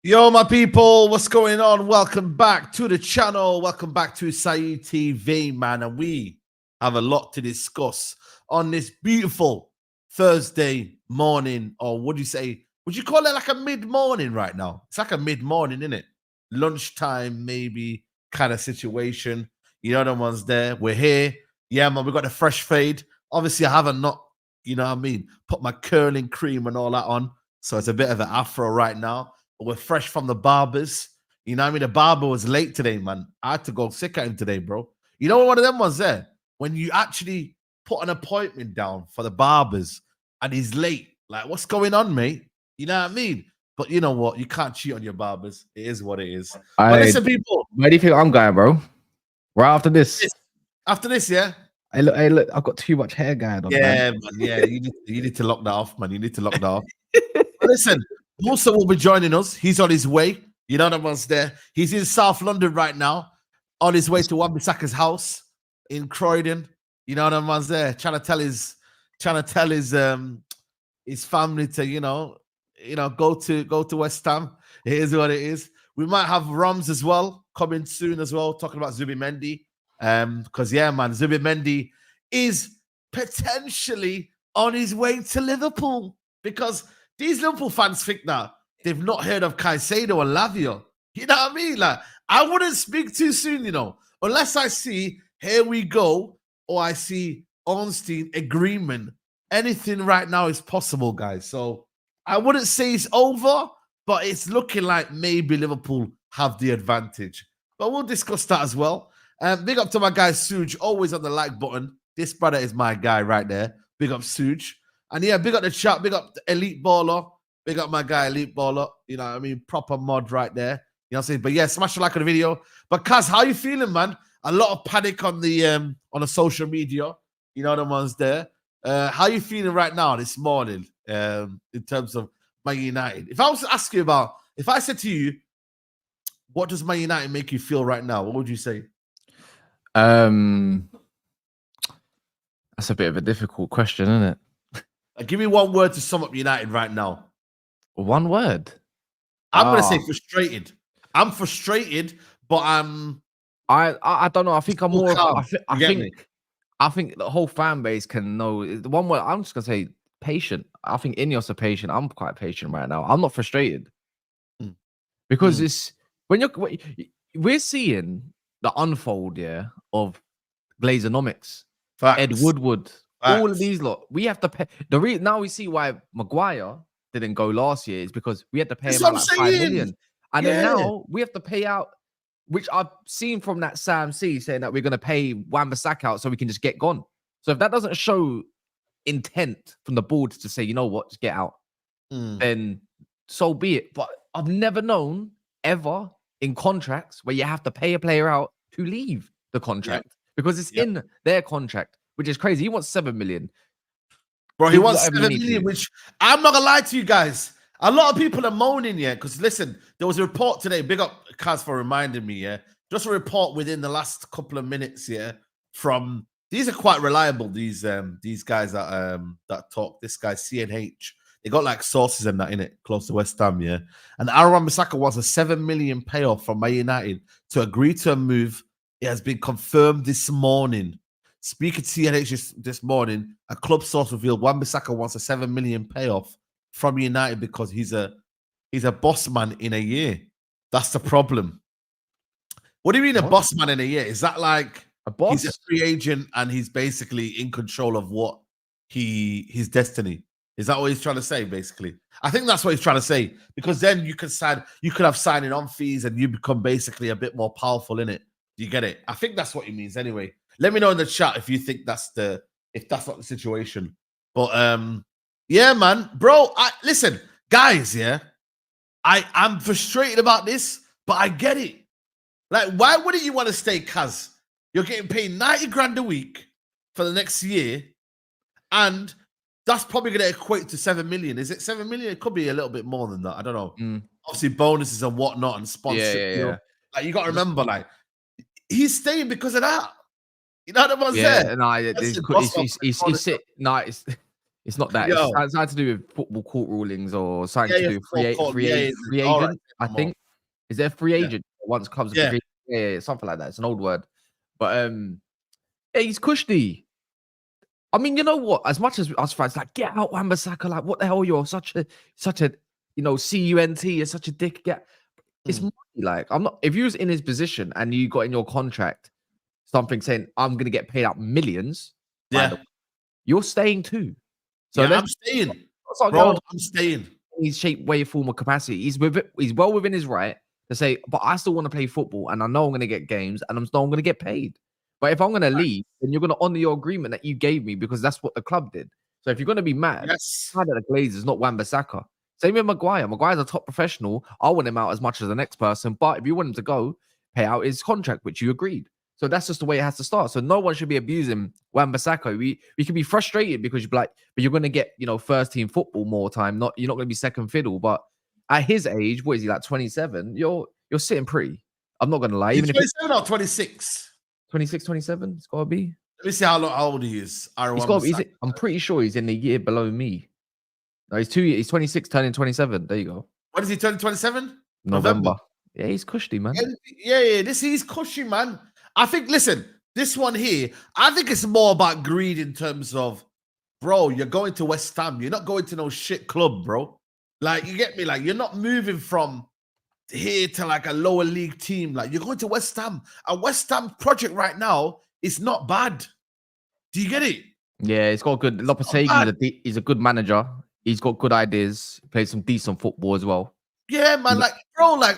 Yo, my people, what's going on? Welcome back to the channel. Welcome back to Saeed TV, man. And we have a lot to discuss on this beautiful Thursday morning, or would you say, would you call it like a mid-morning right now? It's like a mid-morning, isn't it? Lunchtime, maybe, kind of situation. You know the ones there. We're here. Yeah, man, we got the fresh fade. Obviously, I haven't you know what I mean, put my curling cream and all that on. So it's a bit of an afro right now. We're fresh from the barbers. You know what I mean? The barber was late today, man. I had to go sick at him today, bro. You know one of them ones there? When you actually put an appointment down for the barbers and he's late. Like, what's going on, mate? You know what I mean? But you know what? You can't cheat on your barbers. It is what it is. But listen, people. Where do you think I'm going, bro? Right after this. After this, yeah? Hey, look, I've got too much hair going on. Yeah, man. Yeah, you need to lock that off, man. You need to lock that off. Listen. Musa will be joining us. He's on his way. You know that one's there. He's in South London right now, on his way to Wan Bissaka's house in Croydon. You know that one's there, trying to tell his family to go to West Ham. It is what it is. We might have Roms as well coming soon as well, talking about Zubimendi. Because yeah, man, Zubimendi is potentially on his way to Liverpool because these Liverpool fans think that they've not heard of Caicedo and Lavia. You know what I mean? Like, I wouldn't speak too soon, unless I see, here we go, or I see Ornstein agreement. Anything right now is possible, guys. So I wouldn't say it's over, but it's looking like maybe Liverpool have the advantage. But we'll discuss that as well. Big up to my guy, Suj, always on the like button. This brother is my guy right there. Big up, Suj. And yeah, big up the chat, big up the Elite Baller, big up my guy, Elite Baller. You know what I mean? Proper mod right there. You know what I'm saying? But yeah, smash the like on the video. But Kaz, how you feeling, man? A lot of panic on the social media. You know the ones there. How you feeling right now this morning in terms of Man United? If I was to ask you if I said to you, what does Man United make you feel right now? What would you say? That's a bit of a difficult question, isn't it? Give me one word to sum up United right now. One word? I'm going to say frustrated. I'm frustrated, but I don't know. I think I'm more. I think the whole fan base can know. The one word I'm just going to say patient. I think Ineos are patient. I'm quite patient right now. I'm not frustrated because it's when we're seeing the unfold of Glazonomics, Ed Woodward. All of these lot, we have to pay. Now we see why Maguire didn't go last year is because we had to pay him out like 5 million. And then now we have to pay out, which I've seen from that Sam C saying that we're going to pay Wan Bissaka out so we can just get gone. So if that doesn't show intent from the board to say, you know what, just get out, then so be it. But I've never known ever in contracts where you have to pay a player out to leave the contract because it's in their contract. Which is crazy. He wants 7 million. Bro, he wants 7 million, which I'm not going to lie to you guys. A lot of people are moaning, because listen, there was a report today. Big up Kaz for reminding me, just a report within the last couple of minutes, from, these are quite reliable, these guys that talk. This guy, CNH, they got like sources and that in it, close to West Ham, And Wan Bissaka wants a 7 million payoff from Man United to agree to a move. It has been confirmed this morning. Speaking to CNH this morning, a club source revealed Wan Bissaka wants a 7 million payoff from United because he's a boss man in a year. That's the problem. What do you mean a boss man in a year? Is that like a boss? He's a free agent and he's basically in control of what his destiny. Is that what he's trying to say? Basically, I think that's what he's trying to say because then you could have signing on fees and you become basically a bit more powerful in it. Do you get it? I think that's what he means anyway. Let me know in the chat if you think that's not the situation. But yeah, man, bro. Listen, guys. I'm frustrated about this, but I get it. Like, why wouldn't you want to stay? Cuz you're getting paid 90 grand a week for the next year, and that's probably going to equate to 7 million. Is it 7 million? It could be a little bit more than that. I don't know. Obviously, bonuses and whatnot and sponsorship. Yeah. Like you got to remember, like he's staying because of that. You know what I'm saying? No, he's sick. No, It's not that. Yo. It's something to do with football court rulings or something to do with free agent. Right. I think. Is there a free agent once clubs yeah. compete? Yeah, something like that. It's an old word. But yeah, he's Kushti. I mean, you know what? As much as us fans like, get out Wan Bissaka, like, what the hell? You're such a CUNT, you're such a dick. It's money. Like, I'm not. If you was in his position and you got in your contract something saying I'm gonna get paid out millions, you're staying too. So I'm staying, bro. I'm staying. He's shape, way, form, or capacity. He's well within his right to say, but I still want to play football, and I know I'm gonna get games, and I'm gonna get paid. But if I'm going to leave, then you're going to honor your agreement that you gave me because that's what the club did. So if you're going to be mad, mad at the Glazers, not Wan Bissaka. Same with Maguire. Maguire's a top professional. I want him out as much as the next person. But if you want him to go, pay out his contract, which you agreed. So that's just the way it has to start. So no one should be abusing Wan Bissaka. We can be frustrated because you're like, but you're going to get, first team football more time. You're not going to be second fiddle. But at his age, what is he, like 27? You're sitting pretty. I'm not going to lie. He's 27 or 26? 26, 27, it's got to be. Let me see how old he is. I'm pretty sure he's in a year below me. No, he's 2 years. He's 26, turning 27. There you go. When is he turning 27? November. Yeah, he's cushy, man. Yeah. He's cushy, man. I think, listen, this one here, I think it's more about greed in terms of, bro, you're going to West Ham. You're not going to no shit club, bro. Like, you get me? Like, you're not moving from here to like a lower league team. Like, you're going to West Ham. A West Ham project right now is not bad. Do you get it? Yeah, it's got good. Lopetegui, he's a good manager. He's got good ideas. He plays some decent football as well. Yeah, man. Like, bro, like,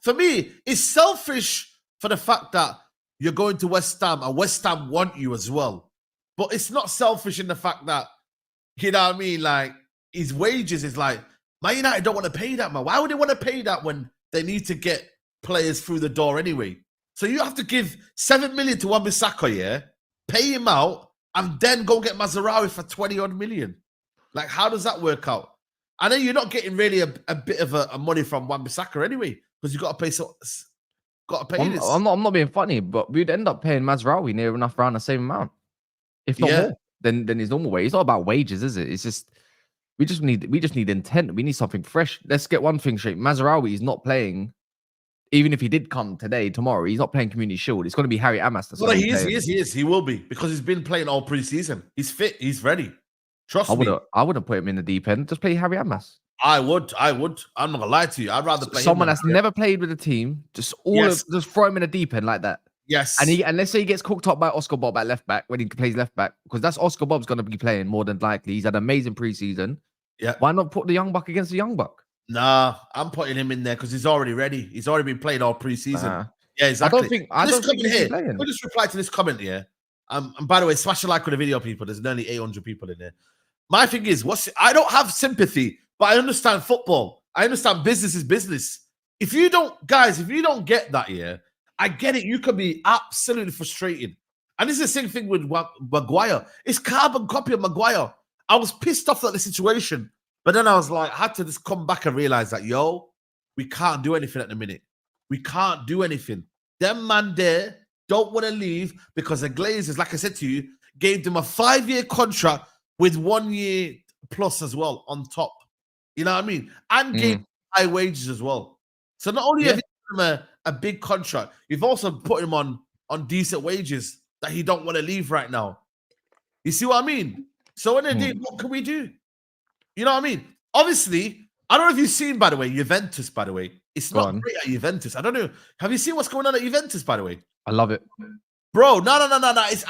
for me, it's selfish for the fact that you're going to West Ham and West Ham want you as well. But it's not selfish in the fact that, you know what I mean? Like, his wages is like, Man United don't want to pay that, man. Why would they want to pay that when they need to get players through the door anyway? So you have to give 7 million to Wan Bissaka, yeah? Pay him out, and then go get Mazraoui for 20-odd million. Like, how does that work out? I know you're not getting really a bit of a money from Wan Bissaka anyway, because you got to pay this. I'm not being funny, but we'd end up paying Mazraoui near enough around the same amount, if not more, than his normal wage. It's not about wages, is it? It's just we just need intent. We need something fresh. Let's get one thing straight. Mazraoui is not playing. Even if he did come tomorrow, he's not playing Community Shield. It's going to be Harry Amas. Well, he is. He will be, because he's been playing all pre-season. He's fit. He's ready. Trust me. I wouldn't put him in the deep end. Just play Harry Amas. I would. I'm not gonna lie to you. I'd rather play someone that's never played with a team. Just throw him in the deep end like that. Yes. And let's say he gets cooked up by Oscar Bob at left back when he plays left back, because that's Oscar Bob's going to be playing more than likely. He's had an amazing preseason. Yeah. Why not put the young buck against the young buck? Nah, I'm putting him in there because he's already ready. He's already been playing all preseason. Yeah, exactly. I don't think he's playing. We'll just reply to this comment here. And by the way, smash a like on the video, people. There's nearly 800 people in there. My thing is, I don't have sympathy, but I understand football. I understand business is business. If you don't get that, yeah, I get it. You can be absolutely frustrated. And this is the same thing with Maguire. It's carbon copy of Maguire. I was pissed off at the situation, but then I was like, I had to just come back and realize that, we can't do anything at the minute. We can't do anything. Them man there don't want to leave because the Glazers, like I said to you, gave them a 5-year contract with 1 year plus as well on top. You know what I mean? And gave high wages as well. So not only have you given him a big contract, you've also put him on decent wages that he don't want to leave right now. You see what I mean? So in the day, what can we do? You know what I mean? Obviously, I don't know if you've seen, by the way, Juventus, by the way. It's not great at Juventus. I don't know. Have you seen what's going on at Juventus, by the way? I love it. Bro, no. It's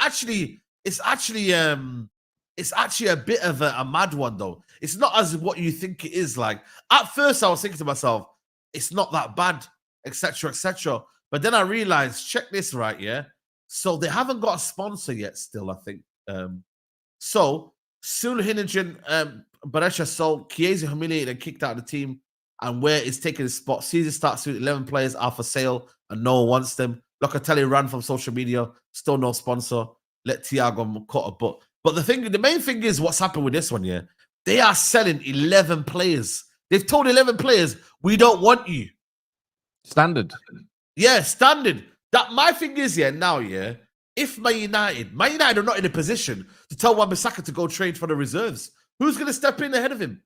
actually a bit of a mad one, though. It's not as what you think it is. Like, at first, I was thinking to myself, it's not that bad, etc., etc. But then I realized, check this right, yeah? So they haven't got a sponsor yet still, I think. So, Sulhinigen, Berge sold, Chiesa humiliated and kicked out of the team, and where it's taking his spot. Caesar starts with 11 players are for sale, and no one wants them. Locatelli ran from social media, still no sponsor. Let Thiago cut a butt. But the main thing is what's happened with this one, yeah? They are selling 11 players. They've told 11 players, we don't want you. Standard. Yeah, standard. That my thing is, now, if Man United are not in a position to tell Wan Bissaka to go trade for the reserves. Who's going to step in ahead of him?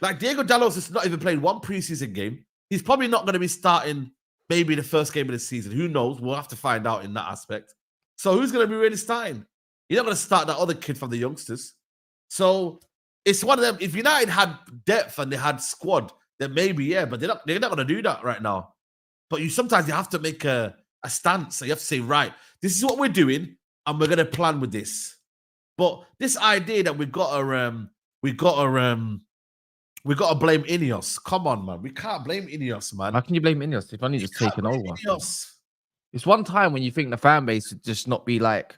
Like Diego Dallos has not even played one preseason game. He's probably not going to be starting maybe the first game of the season. Who knows? We'll have to find out in that aspect. So who's going to be really starting? You're not going to start that other kid from the youngsters. So it's one of them. If United had depth and they had squad, then maybe, yeah, but they're not going to do that right now. But sometimes you have to make a stance. So you have to say, right, this is what we're doing, and we're going to plan with this. But this idea that we got to blame Ineos. Come on, man. We can't blame Ineos, man. How can you blame Ineos if only just taken over? Ineos. It's one time when you think the fan base would just not be like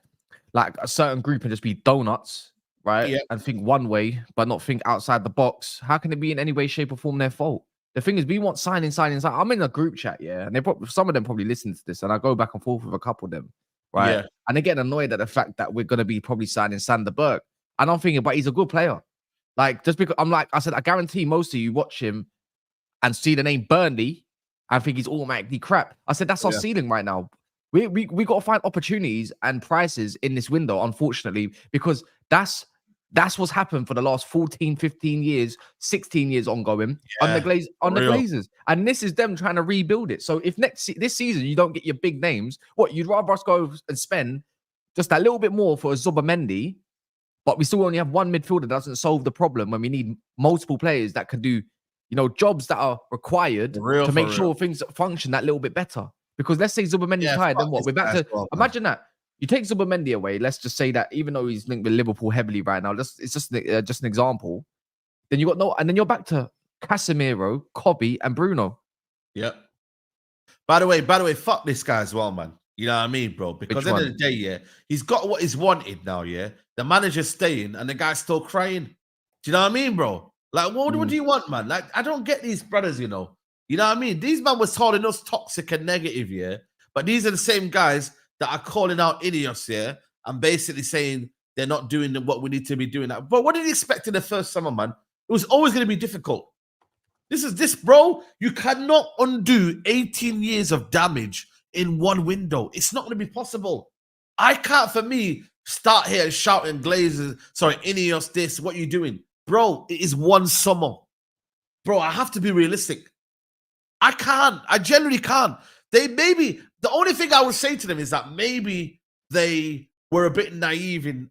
a certain group and just be donuts, right? Yeah. And think one way, but not think outside the box. How can it be in any way, shape, or form their fault? The thing is, we want signing. I'm in a group chat, yeah, and some of them probably listen to this, and I go back and forth with a couple of them, right? Yeah. And they're getting annoyed at the fact that we're going to be probably signing Sander Berge. And I'm thinking, but he's a good player. Like, just because I said, I guarantee most of you watch him and see the name Burnley and think he's automatically crap. I said, that's our ceiling right now. We got to find opportunities and prices in this window, unfortunately, because that's what's happened for the last 14, 15 years, 16 years ongoing on the Glazers. And this is them trying to rebuild it. So if this season you don't get your big names, you'd rather us go and spend just a little bit more for a Zubimendi, but we still only have one midfielder that doesn't solve the problem when we need multiple players that can do, jobs that are required to make sure things function that little bit better. Because let's say Zubimendi's tired, then what? We're back to imagine that. You take Zubimendi away, let's just say that even though he's linked with Liverpool heavily right now, it's just an example. Then you got and then you're back to Casemiro, Kobe, and Bruno. Yep. By the way, fuck this guy as well, man. You know what I mean, bro? Because at the end of the day, yeah, he's got what he's wanted now, yeah. The manager's staying and the guy's still crying. Do you know what I mean, bro? Like, what do you want, man? Like, I don't get these brothers, You know what I mean? These men was calling us toxic and negative, yeah. But these are the same guys that are calling out Ineos, yeah, and basically saying they're not doing what we need to be doing. But what did you expect in the first summer, man? It was always going to be difficult. This, bro. You cannot undo 18 years of damage in one window. It's not going to be possible. I can't, for me, start here shouting Ineos this, what you doing? Bro, it is one summer. Bro, I have to be realistic. I can't. I generally can't. The only thing I would say to them is that maybe they were a bit naive in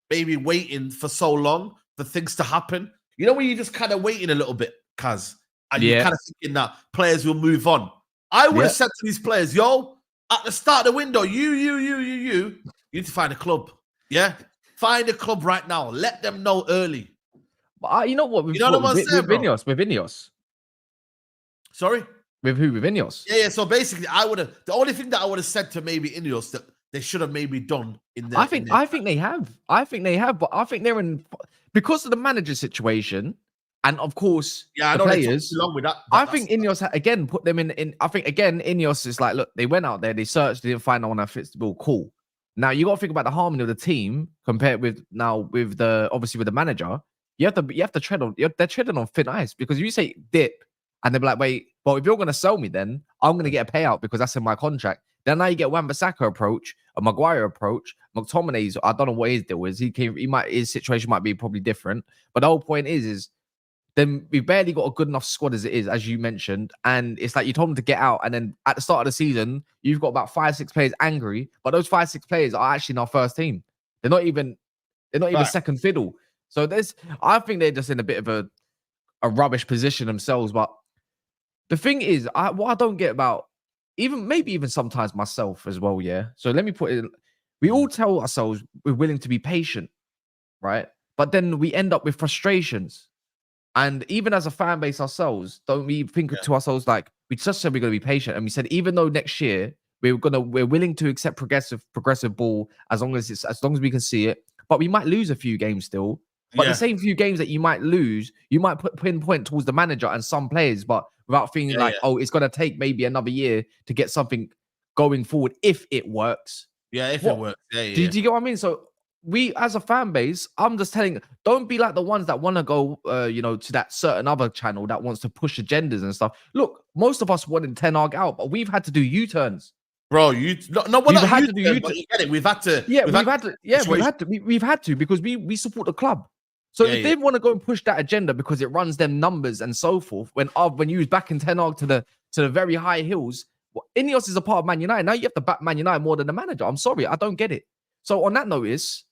maybe waiting for so long for things to happen. When you're just kind of waiting a little bit, Kaz, and you're kind of thinking that players will move on. I would have said to these players, at the start of the window, you need to find a club. Yeah? Find a club right now. Let them know early. But you know what? With Ineos. Sorry? With who? With Ineos? Yeah. So basically, the only thing that I would have said to maybe Ineos that they should have maybe done in the. I think they have, but I think they're in because of the manager situation, and of course, the players. Along with that. I think Ineos again put them in. I think again Ineos is like, look, they went out there, they searched, they didn't find no one that fits the bill. Cool. Now you got to think about the harmony of the team compared with obviously with the manager. You have to tread on. They're treading on thin ice because if you say dip. And they'll be like, wait, well, if you're going to sell me, then I'm going to get a payout because that's in my contract. Then now you get Wan Bissaka approach, a Maguire approach, McTominay's. I don't know what his deal is. His situation might be probably different. But the whole point is then we've barely got a good enough squad as it is, as you mentioned. And it's like you told them to get out. And then at the start of the season, you've got about 5-6 players angry. But those 5-6 players are actually in our first team. They're not even second fiddle. So I think they're just in a bit of a rubbish position themselves. But the thing is, what I don't get about even sometimes myself as well, yeah. So let me put it. We all tell ourselves we're willing to be patient, right? But then we end up with frustrations. And even as a fan base ourselves, don't we think to ourselves like we just said we're going to be patient, and we said even though next year we're willing to accept progressive ball as long as we can see it, but we might lose a few games still. But the same few games that you might lose, you might pinpoint towards the manager and some players, but without feeling it's going to take maybe another year to get something going forward if it works. Yeah, if it works. Yeah. Do you get what I mean? So we, as a fan base, I'm just telling, don't be like the ones that want to go, to that certain other channel that wants to push agendas and stuff. Look, most of us wanted Ten Hag out, but we've had to do U-turns. Bro, we've had to do U-turns. We've had to. We've had to because we support the club. So if they want to go and push that agenda because it runs them numbers and so forth, when you was back in Ten Hag to the very high hills, Ineos is a part of Man United. Now you have to back Man United more than the manager. I'm sorry, I don't get it. So on that notice,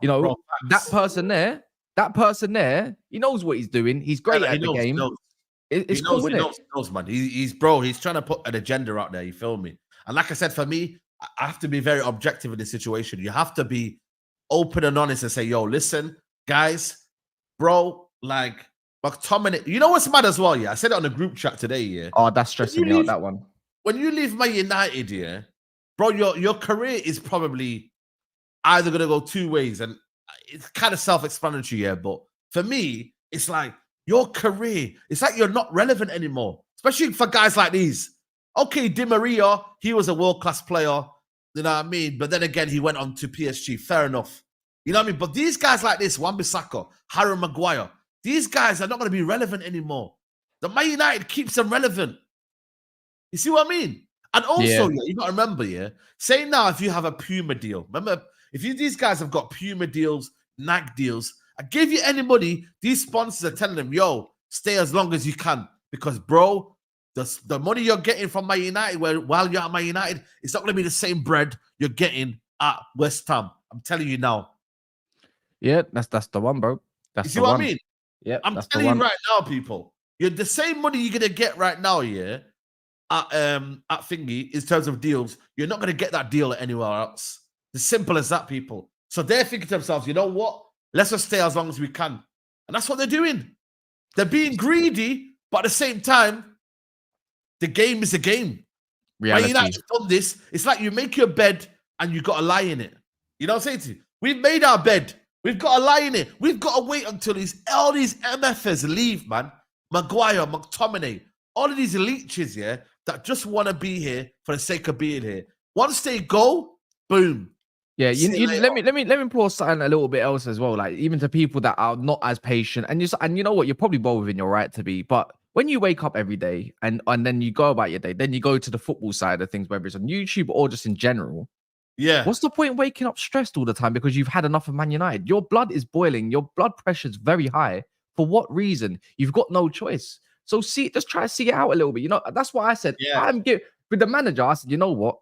you know, bro, that person there, he knows what he's doing. He's great at the game. It's cool, he knows, man. He's trying to put an agenda out there. You feel me? And like I said, for me, I have to be very objective in this situation. You have to be open and honest and say, yo, listen, guys, bro, like McTominay. You know what's mad as well? Yeah, I said it on the group chat today. Yeah. Oh, that's stressing me out, that one. When you leave Man United, yeah, bro, your career is probably either gonna go two ways, and it's kind of self-explanatory, yeah. But for me, it's like your career, it's like you're not relevant anymore, especially for guys like these. Okay, Di Maria, he was a world-class player, you know what I mean? But then again, he went on to PSG, fair enough. You know what I mean? But these guys like this, Wan Bissaka, Harry Maguire, these guys are not going to be relevant anymore. The Man United keeps them relevant. You see what I mean? And also, you got to remember, say now if you have a Puma deal, remember, if these guys have got Puma deals, Nike deals, I give you any money, these sponsors are telling them, yo, stay as long as you can. Because, bro, the money you're getting from Man United, while you're at Man United, it's not going to be the same bread you're getting at West Ham. I'm telling you now. Yeah, that's the one, bro. You see what I mean? Yeah, I'm telling you right now, people. You're the same money you're going to get right now, at Thingy, in terms of deals, you're not going to get that deal anywhere else. As simple as that, people. So they're thinking to themselves, you know what? Let's just stay as long as we can. And that's what they're doing. They're being greedy, but at the same time, the game is a game. Reality. Man United done this. It's like you make your bed and you got to lie in it. You know what I'm saying to you? We've made our bed. We've got to lie in it. We've got to wait until all these MFers leave, man. Maguire, McTominay, all of these leeches, that just want to be here for the sake of being here. Once they go, boom. Yeah, let me implore something a little bit else as well. Like even to people that are not as patient, and you know what, you're probably both within your right to be. But when you wake up every day and then you go about your day, then you go to the football side of things, whether it's on YouTube or just in general. Yeah. What's the point waking up stressed all the time because you've had enough of Man United? Your blood is boiling. Your blood pressure is very high. For what reason? You've got no choice. So just try to see it out a little bit. You know, that's what I said. Yeah. With the manager, I said, you know what?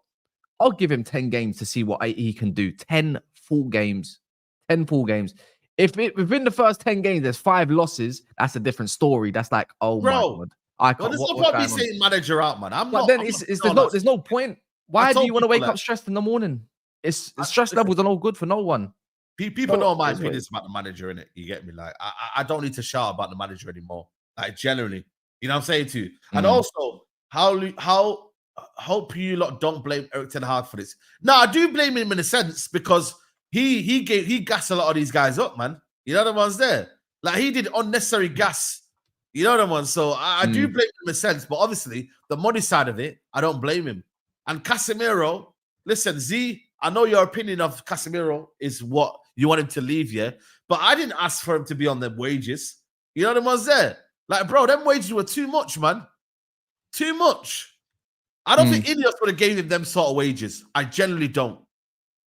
I'll give him 10 games to see what he can do. 10 full games. 10 full games. If within the first 10 games, there's 5 losses, that's a different story. That's like, oh my God. I can't. There's no point me saying manager out, man. There's no point. Why do you want to wake up stressed in the morning? Stress levels are no good for no one. People know my opinions about the manager, innit? You get me? Like, I don't need to shout about the manager anymore. Like, generally. You know what I'm saying to you? And also, how hope you lot don't blame Erik ten Hag for this. No, I do blame him in a sense because he gassed a lot of these guys up, man. You know the ones there? Like, he did unnecessary gas. You know the ones? So I do blame him in a sense, but obviously, the money side of it, I don't blame him. And Casemiro, listen, Z, I know your opinion of Casemiro is what you want him to leave, but I didn't ask for him to be on them wages. You know the ones there? Like, bro, them wages were too much, man. Too much. I don't think Ineos would have gave him them sort of wages. I generally don't.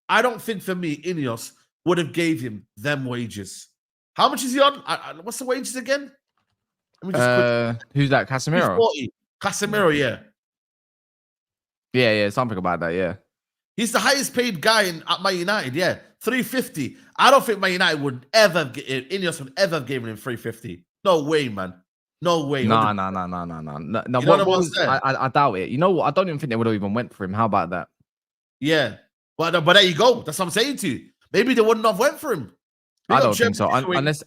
I don't think for me, Ineos would have gave him them wages. How much is he on? What's the wages again? Who's that? Casemiro? 40. Casemiro, yeah. Yeah, something about that, yeah. He's the highest paid guy at Man United, yeah. 350. I don't think Man United would ever Ineos would ever have given him 350. No way, man. No way. No. I doubt it. You know what? I don't even think they would have even went for him. How about that? Yeah. But there you go. That's what I'm saying to you. Maybe they wouldn't have went for him. I don't think so. Unless.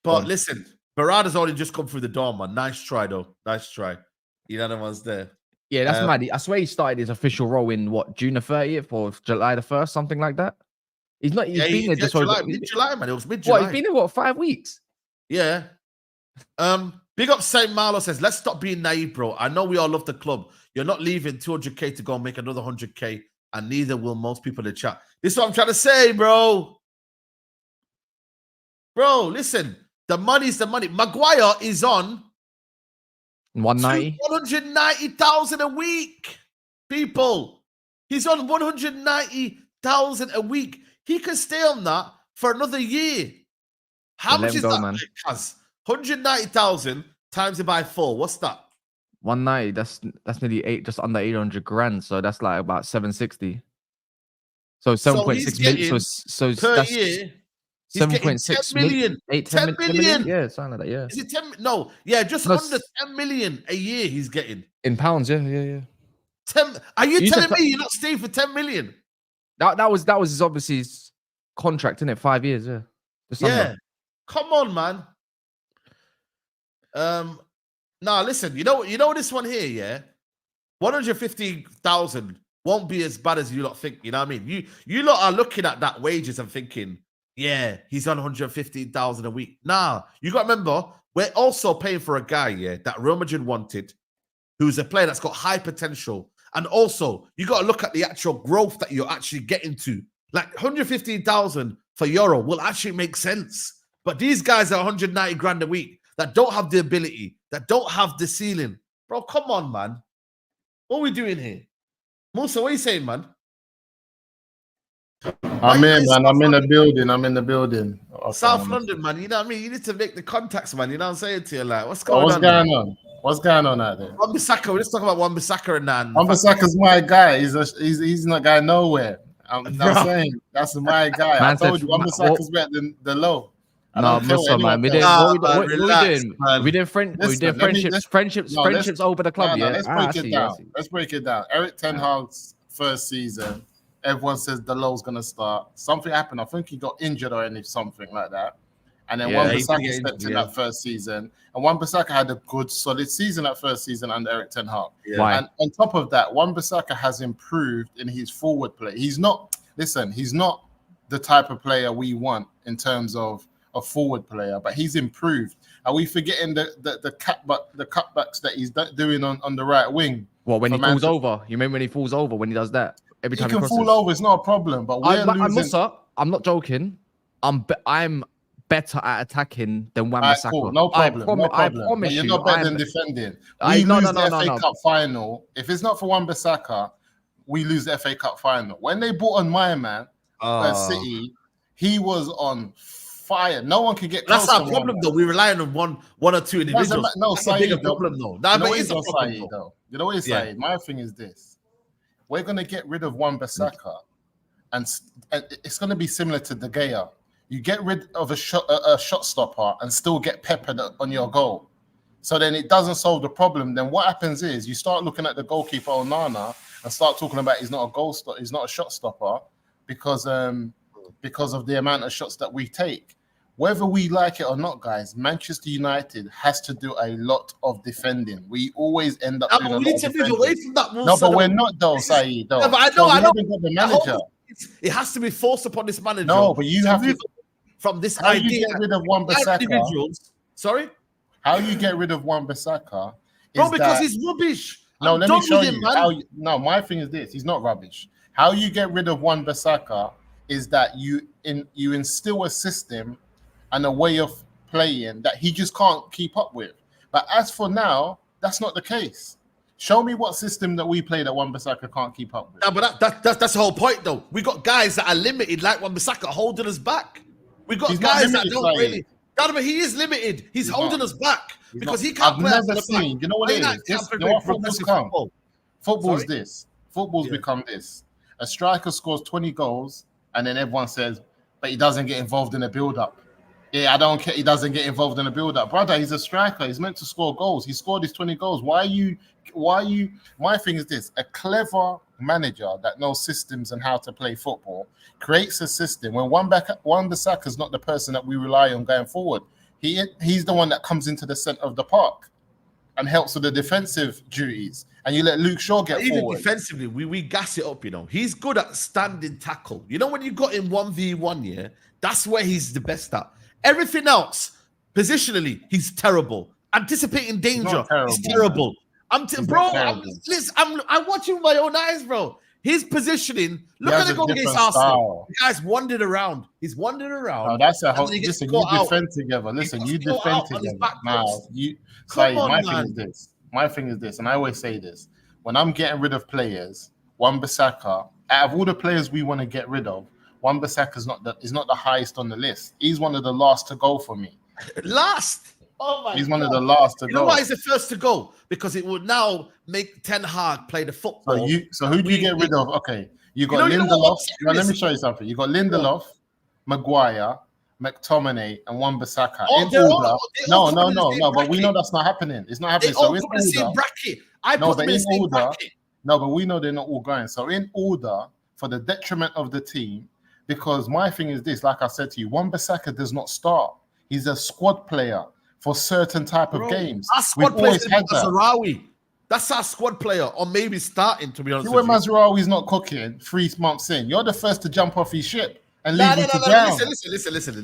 But listen, Barada's only just come through the door, man. Nice try, though. Nice try. You know the one's there. Yeah, that's mad. I swear he started his official role in June the 30th or July the 1st, something like that. He's not. He's been there just mid-July, man. It was mid-July. He's been there 5 weeks? Yeah. Big up Saint Marlo says, let's stop being naive, bro. I know we all love the club. You're not leaving 200k to go and make another 100k, and neither will most people in the chat. This is what I'm trying to say, bro. Bro, listen. The money's the money. Maguire is on 190. 190,000 a week. People. He's on 190,000 a week. He can stay on that for another year. How much let him is go, that, man. Kaz? 190,000 times it by 4. What's that? 190. That's nearly just under 800 grand. So that's like about 760. So 7.6 million. So per that's year. He's getting 7.6 10 million. 10 million. Yeah, something like that. Yeah. Is it 10? No, yeah, just under 10 million a year he's getting. In pounds, yeah. 10. Are you telling me you're not staying for 10 million? That was his, obviously his contract, isn't it? 5 years, yeah. Yeah. Come on, man. Now listen, you know this one here, yeah? 150,000 won't be as bad as you lot think. You know what I mean? You lot are looking at that wages and thinking, yeah, he's on 115,000 a week. Nah, you got to remember, we're also paying for a guy, yeah, that Real Madrid wanted, who's a player that's got high potential. And also, you got to look at the actual growth that you're actually getting to. Like 115,000 for Euro will actually make sense. But these guys are 190 grand a week that don't have the ability, that don't have the ceiling. Bro, come on, man. What are we doing here? Musa, what are you saying, man? I'm in, man. I'm in the building. South London, man. You know what I mean? You need to make the contacts, man. You know what I'm saying to you? Like, what's going on? What's going on out there? Wan Bissaka. We're just talking about Wan Bissaka and that. Wan Bissaka's my guy. He's not guy nowhere. I'm saying that's my guy. Man, I told you, Wan Bissaka's better than the low. No, Musa, man. We did friendships over the club. Yeah, Let's break it down. Eric Ten Hag's first season. Everyone says the low's gonna start. Something happened. I think he got injured or something like that. And then Wan Bissaka stepped in that first season. And Wan Bissaka had a good, solid season that first season under Eric Ten Hag. Yeah. And on top of that, Wan Bissaka has improved in his forward play. He's not the type of player we want in terms of a forward player, but he's improved. Are we forgetting the cutbacks that he's doing on the right wing? Well, when he falls over, you remember when he falls over when he does that? Every time he can fall over, it's not a problem. But I'm not joking. I'm better at attacking than Wan Bissaka. Cool. No problem. I promise you're not better than defending. We lose the FA Cup final. If it's not for Wan Bissaka, we lose the FA Cup final. When they bought on my man at City, he was on fire. No one can get close. That's our problem, though. We rely on one or two individuals. That's a bigger problem, though. You know what he's saying? My thing is this. We're going to get rid of Wan Bissaka, and it's going to be similar to De Gea. You get rid of a shot stopper and still get peppered on your goal. So then it doesn't solve the problem. Then what happens is you start looking at the goalkeeper Onana and start talking about he's not a shot stopper because of the amount of shots that we take. Whether we like it or not, guys, Manchester United has to do a lot of defending. We always end up doing a lot of defending. We need to move away from that. No, but we're not, though, Saeed. No, but I know. The manager. It has to be forced upon this manager. No, but you have to from this idea. How you get rid of Wan Bissaka? Sorry? How you get rid of Wan Bissaka? Bro, because he's rubbish. No, let me show you. No, my thing is this. He's not rubbish. How you get rid of Wan Bissaka is that you instill a system and a way of playing that he just can't keep up with. But as for now, that's not the case. Show me what system that we play that Wan Bissaka can't keep up with. No, but that's the whole point, though. We got guys that are limited, like Wan Bissaka, holding us back. We got guys that don't really. No, but he is limited. He's holding us back because he can't play. I've never seen. You know what it is? You know what football's come? Football's this. Football's become this. A striker scores 20 goals, and then everyone says, but he doesn't get involved in the build-up. Yeah, I don't care. He doesn't get involved in the build-up. Brother, he's a striker. He's meant to score goals. He scored his 20 goals. Why are you? My thing is this. A clever manager that knows systems and how to play football creates a system. When Wan Bissaka is not the person that we rely on going forward, he's the one that comes into the center of the park and helps with the defensive duties. And you let Luke Shaw get forward. Even defensively, we gas it up, you know. He's good at standing tackle. You know, when you got him 1v1, yeah, that's where he's the best at. Everything else, positionally, he's terrible. Anticipating danger, he's terrible. I'm watching with my own eyes, bro. His positioning, look at the goal against Arsenal. The guy's wandered around. He's wandered around. No, that's a whole. Listen, you defend together. Listen, you defend together. Now, my thing is this, and I always say this: when I'm getting rid of players, Wan Bissaka, out of all the players we want to get rid of, Wan Bissaka is not the highest on the list. He's one of the last to go for me. Last. Oh my! He's one of the last to go. You know why he's the first to go? Because it would now make Ten Hag play the football. So who do you get rid of? Okay, you got Lindelof. Let me show you something. You got Lindelof, Maguire, McTominay, and Wan Bissaka in order. No. But we know that's not happening. It's not happening. So in the same bracket. No, but we know they're not all going. So in order, for the detriment of the team, because my thing is this, like I said to you, Wan Bissaka does not start. He's a squad player for certain type of games. Our squad player is Mazraoui. That's our squad player, or maybe starting, to be honest with you. When Mazraoui's not cooking 3 months in, you're the first to jump off his ship and leave him to drown.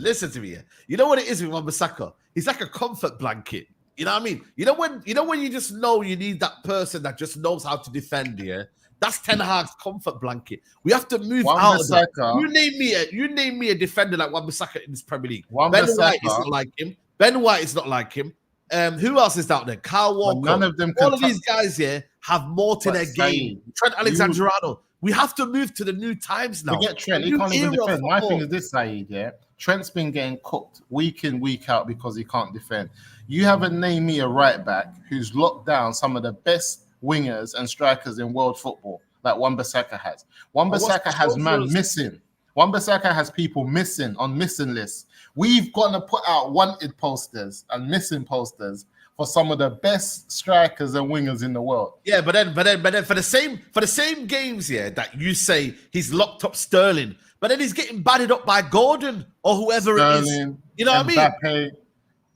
Listen to me. You know what it is with Wan Bissaka? He's like a comfort blanket. You know what I mean? You know when you just know you need that person that just knows how to defend, yeah? That's Ten Hag's comfort blanket. We have to move out of that. You name me a defender like Wan Bissaka in this Premier League. Ben White is not like him. Ben White is not like him. Who else is out there? Kyle Walker. None of them. All of these guys here have more to their game. Trent Alexander-Arnold. We have to move to the new times now. Forget Trent. He can't even defend. My thing is this, Saeed, yeah? Trent's been getting cooked week in, week out because he can't defend. You haven't named me a right back who's locked down some of the best wingers and strikers in world football like Wan Bissaka has. Wan Bissaka has man missing. Wan Bissaka has people missing on missing lists. We've got to put out wanted posters and missing posters for some of the best strikers and wingers in the world. Yeah, but then for the same games, yeah, that you say he's locked up Sterling, but then he's getting batted up by Gordon or whoever it is. You know what I mean?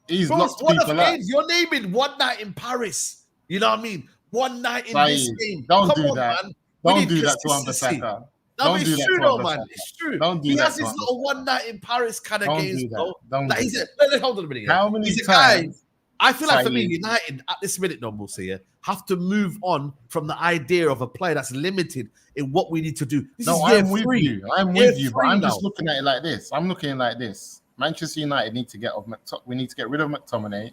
He's locked people up. You're naming one night in Paris. You know what I mean? One night in this game. Don't do that. Don't do that to Wan Bissaka. No, it's true, though, man. It's true. He has his little one night in Paris kind of games, bro. Hold on a minute. How many times? I feel like for me, United at this minute, no, we'll see, have to move on from the idea of a player that's limited in what we need to do. I'm with you. But I'm just looking at it like this. I'm looking at it like this. Manchester United need to get we need to get rid of McTominay,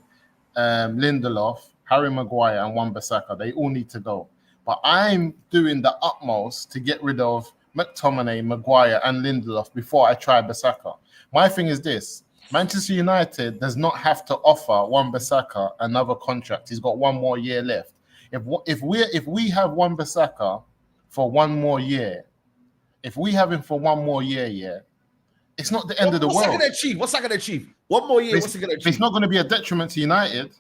Lindelof, Harry Maguire, and Wan Bissaka. They all need to go. But I'm doing the utmost to get rid of McTominay, Maguire, and Lindelof before I try Bissaka. My thing is this. Manchester United does not have to offer Wan Bissaka another contract. He's got 1 more year left. If we have Wan Bissaka for 1 more year, if we have him for 1 more year, yeah, it's not the end of the world. What's that going to achieve? 1 more year, what's it going to achieve? It's not going to be a detriment to United.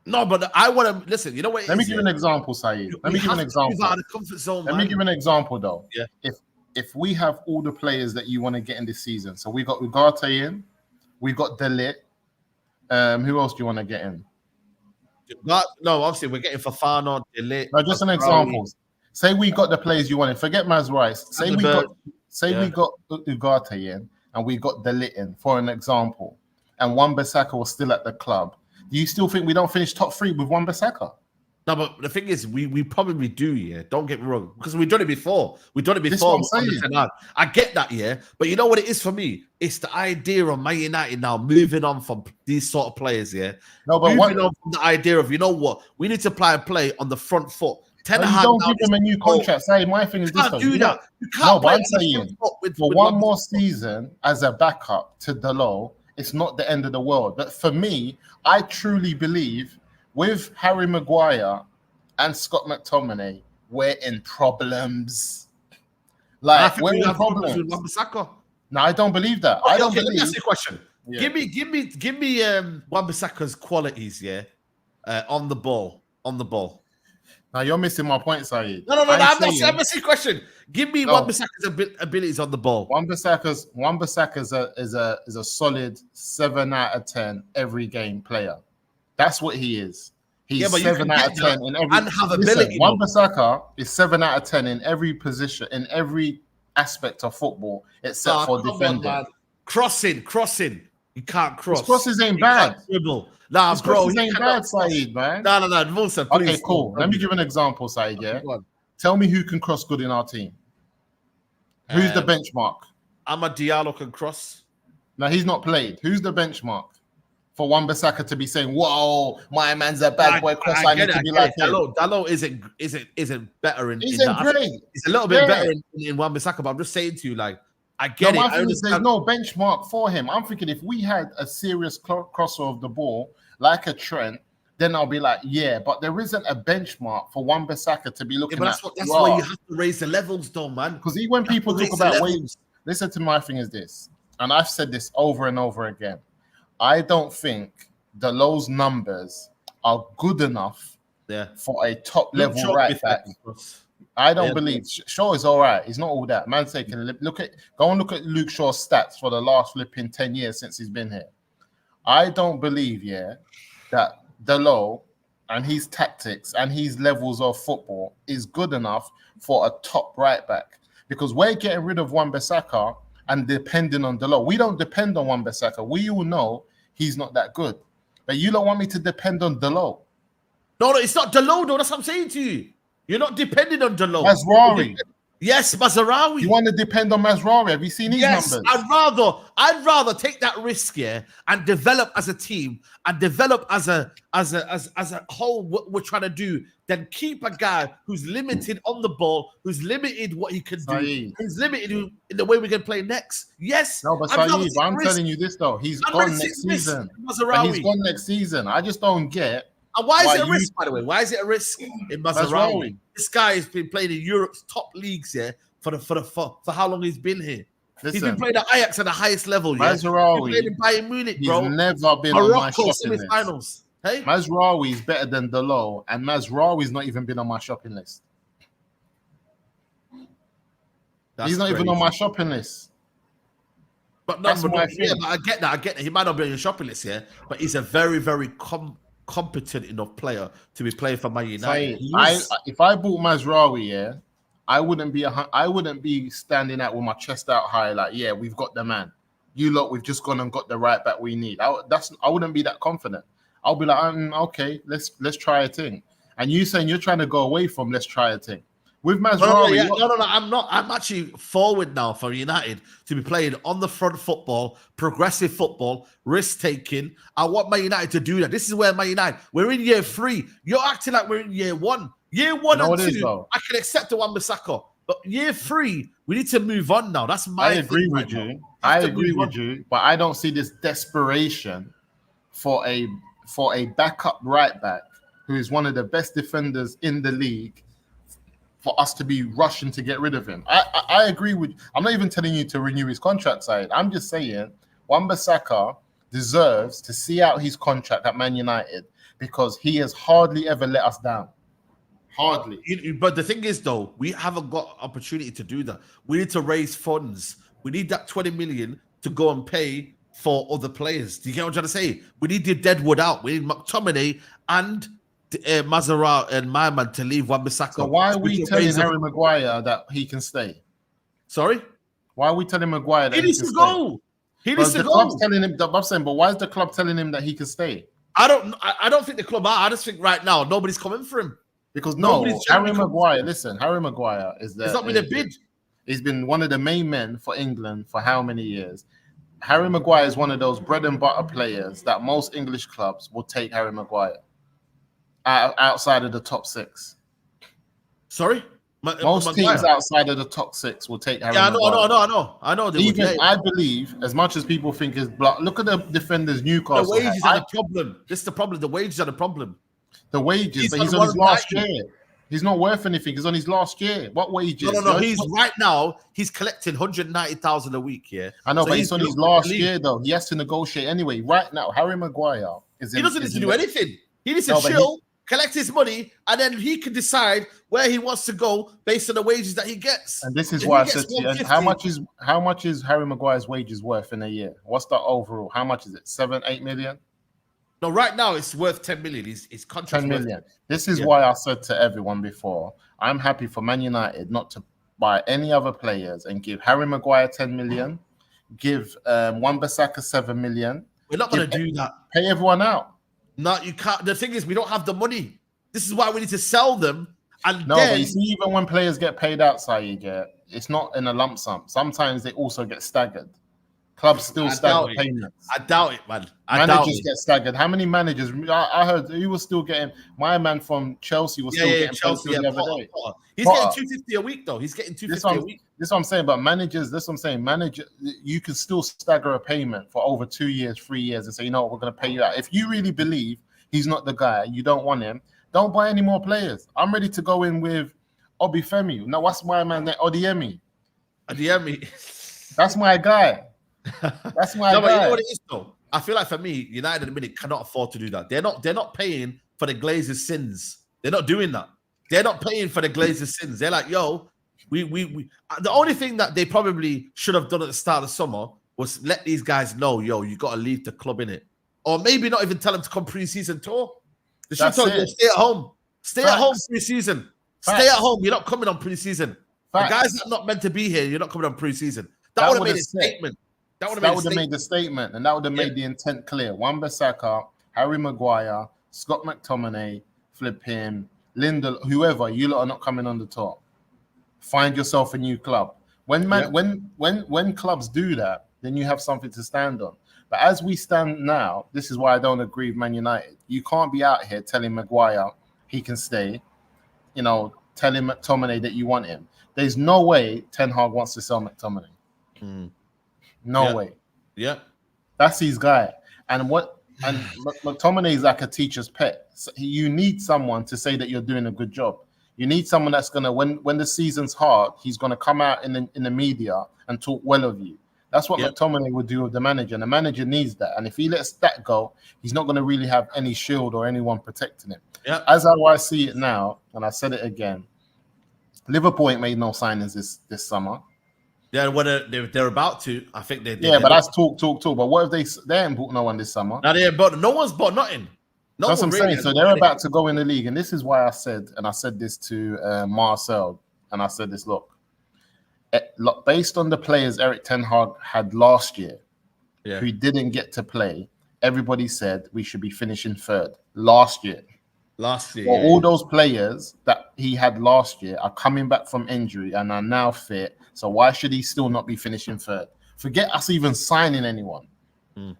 No, but I want to listen. You know what? Let me give you an example, Saeed. Let me give you an example. Out of the comfort zone, Let me give you an example, though. Yeah. If we have all the players that you want to get in this season, so we got Ugarte in, we got De Ligt. Who else do you want to get in? No, obviously we're getting Fofana, De Ligt. No, just an example. Say we got the players you wanted. Forget Mazraoui. Say we got Ugarte in, and we got De Ligt in, for an example, and Wan Bissaka was still at the club. Do you still think we don't finish top 3 with Wan Bissaka? No, but the thing is, we probably do, yeah. Don't get me wrong, because we've done it before. We've done it before. I get that, yeah. But you know what it is for me? It's the idea of Man United now moving on from these sort of players, yeah. No, but moving on from the idea of, you know what? We need to play on the front foot. You don't give him a new contract. Say, my thing is this. You can't do that. No, but I'm saying for 1 more season as a backup to Dalot, it's not the end of the world. But for me, I truly believe with Harry Maguire and Scott McTominay, we're in problems. Like, we're in problems. No, I don't believe that. Okay, I don't believe. Let me ask you a question. Yeah. Give me Wan Bissaka's qualities, yeah, on the ball. Now you're missing my point, Saeed. No. I'm asking a question. Give me Wan Bissaka's abilities on the ball. Wan Bissaka is a solid 7 out of 10 every game player. That's what he is. He's 7 out of 10 in every. And have ability. Wan Bissaka is 7 out of 10 in every position, in every aspect of football, except for defending. Crossing. You can't cross. His crosses ain't bad. Nah, his bro. Crosses ain't bad, Saeed, man. No. Musa, please. Okay, cool. Let me give an example, Saeed. Yeah. Tell me who can cross good in our team. Who's the benchmark? Amad Diallo can cross. No, he's not played. Who's the benchmark for Wan Bissaka to be saying, "Whoa, my man's a bad boy cross. I need to be like him." Dalot isn't better in. He's great. He's a little bit better in Wan Bissaka, but I'm just saying to you, like, I get it. My thing is there's no benchmark for him. I'm thinking if we had a serious crosser of the ball, like a Trent, then I'll be like, yeah, but there isn't a benchmark for Wan Bissaka to be looking at. That's why you have to raise the levels, though, man. Because even when people talk about wages, listen to my thing is this, and I've said this over and over again. I don't think Dalot's numbers are good enough for a top level right back. I don't believe Shaw is all right. He's not all that. Man, say can go and look at Luke Shaw's stats for the last flipping 10 years since he's been here. I don't believe, that Dalot and his tactics and his levels of football is good enough for a top right back, because we're getting rid of Wan Bissaka and depending on Dalot. We don't depend on Wan Bissaka. We all know he's not that good, but you don't want me to depend on Dalot. No, it's not Dalot, though. That's what I'm saying to you. You're not depending on Dalot. Mazraoui. Yes, Mazraoui. You want to depend on Mazraoui? Have you seen his numbers? I'd rather take that risk and develop as a team and develop as a whole what we're trying to do than keep a guy who's limited on the ball, who's limited what he can do, who's limited in the way we can play next. Yes. No, but Saeed, I'm telling you this though, he's gone next season. He's gone next season. I just don't get. And why is it a risk, by the way? Why is it a risk in Mazraoui? This guy has been playing in Europe's top leagues for how long he's been here. He's been playing at Ajax at the highest level. Mazraoui, he's playing in Bayern Munich, bro. He's never been on my shopping semi-finals. list. Hey? Mazraoui is better than Dalot, and Mazraoui's not even been on my shopping list. He's not even on my shopping list. But no, but I get that. He might not be on your shopping list here, but he's a very, very competent enough player to be playing for Man United. If I bought Mazraoui, I wouldn't be standing out with my chest out high like, yeah, we've got the man. You lot, we've just gone and got the right back we need. I wouldn't be that confident. I'll be like, okay, let's try a thing. And you saying you're trying to go away from let's try a thing. With Mazraoui, no, I'm not. I'm actually forward now for United to be playing on the front football, progressive football, risk taking. I want Man United to do that. This is where Man United. We're in year 3. You're acting like we're in year 1. Year 1 and 2, I can accept the Wan Bissaka, but year 3, we need to move on now. That's my. I agree with you. I agree with you, but I don't see this desperation for a backup right back who is one of the best defenders in the league, for us to be rushing to get rid of him. I agree with. I'm not even telling you to renew his contract, Saeed. I'm just saying Wan Bissaka deserves to see out his contract at Man United because he has hardly ever let us down. Hardly. But the thing is, though, we haven't got opportunity to do that. We need to raise funds. We need that 20 million to go and pay for other players. Do you get what I'm trying to say? We need the deadwood out. We need McTominay and Mazraoui and my man to leave Wan Bissaka. So why are we telling Harry Maguire that he can stay? Sorry? Why are we telling Maguire that he needs to go? He needs to go. Club's telling him. I'm saying, but why is the club telling him that he can stay? I don't think the club are. I just think right now nobody's coming for him. Because Harry Maguire, listen, Harry Maguire is there. It's not been a bid. He's been one of the main men for England for how many years? Harry Maguire is one of those bread and butter players that most English clubs will take Harry Maguire outside of the top 6. Sorry? Most teams outside of the top 6 will take Harry Maguire. I know. I believe, as much as people think is block, look at the defenders Newcastle. The wages are the problem. This is the problem. The wages are the problem. The wages, but he's on his last year. He's not worth anything. He's on his last year. What wages? No. He's collecting 190,000 a week. Yeah, I know, but he's on his last year though. He has to negotiate anyway. Right now, Harry Maguire he doesn't need to do anything. He needs to chill, collect his money, and then he can decide where he wants to go based on the wages that he gets. And this is why I said to you, how much is Harry Maguire's wages worth in a year? What's the overall? How much is it? 7-8 million? No, right now it's worth 10 million. His contract 10 million. This is why I said to everyone before, I'm happy for Man United not to buy any other players and give Harry Maguire 10 million, give Wan Bissaka 7 million. We're not going to do that. Pay everyone out. No, you can't. The thing is, we don't have the money. This is why we need to sell them. And but you see, even when players get paid out, Saeed, it's not in a lump sum. Sometimes they also get staggered. Clubs still stagger payments. I doubt it, man. Managers get staggered. How many managers? I heard he was still getting. My man from Chelsea was still getting Chelsea the other day. He's getting 250 a week though. He's getting 250 a week. This is what I'm saying about managers. This is what I'm saying. Manager, you can still stagger a payment for over 2 years, 3 years, and say, you know what, we're going to pay you out. If you really believe he's not the guy, you don't want him, don't buy any more players. I'm ready to go in with Obafemi. Now, what's my man there? Odiemi. That's my guy. That's my guy. But you know what it is though? I feel like for me, United at the minute cannot afford to do that. They're not paying for the Glazers' sins. They're not doing that. They're not paying for the Glazers' sins. They're like, yo, we the only thing that they probably should have done at the start of the summer was let these guys know, yo, you got to leave the club in it. Or maybe not even tell them to come pre-season tour. They should tell you, stay at home. Stay at home pre-season. Stay at home. You're not coming on pre-season. The guys that are not meant to be here, you're not coming on pre-season. That would have made a statement. That would have made the statement, and that would have made the intent clear. Wan Bissaka, Harry Maguire, Scott McTominay, flipping Linda, whoever, you lot are not coming on the top. Find yourself a new club. When clubs do that, then you have something to stand on. But as we stand now, this is why I don't agree with Man United. You can't be out here telling Maguire he can stay, you know, telling McTominay that you want him. There's no way Ten Hag wants to sell McTominay. No way. Yeah. That's his guy. And McTominay is like a teacher's pet. So you need someone to say that you're doing a good job. You need someone that's gonna, when the season's hard, he's gonna come out in the media and talk well of you. That's what McTominay would do with the manager. And the manager needs that. And if he lets that go, he's not going to really have any shield or anyone protecting him. As I see it now, and I said it again, Liverpool ain't made no signings this summer. Yeah, whether they're about to, I think they. But that's talk. But what if they ain't bought no one this summer? No one's bought nothing. That's what I'm saying. So they're about to go in the league, and this is why I said this to Marcel, and I said this. Look, based on the players Eric Ten Hag had last year, who didn't get to play, everybody said we should be finishing third last year. All those players that he had last year are coming back from injury and are now fit. So why should he still not be finishing third? Forget us even signing anyone,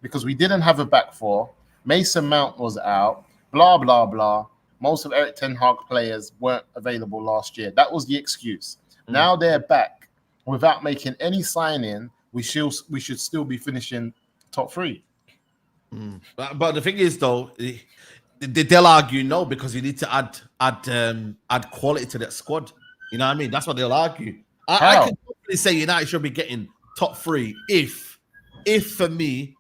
because we didn't have a back four. Mason Mount was out. Blah blah blah. Most of Eric Ten Hag players weren't available last year. That was the excuse. Now they're back without making any signing. We should still be finishing top three. But the thing is, though, they'll argue no, because you need to add quality to that squad. You know what I mean? That's what they'll argue. I can definitely say United should be getting top three if for me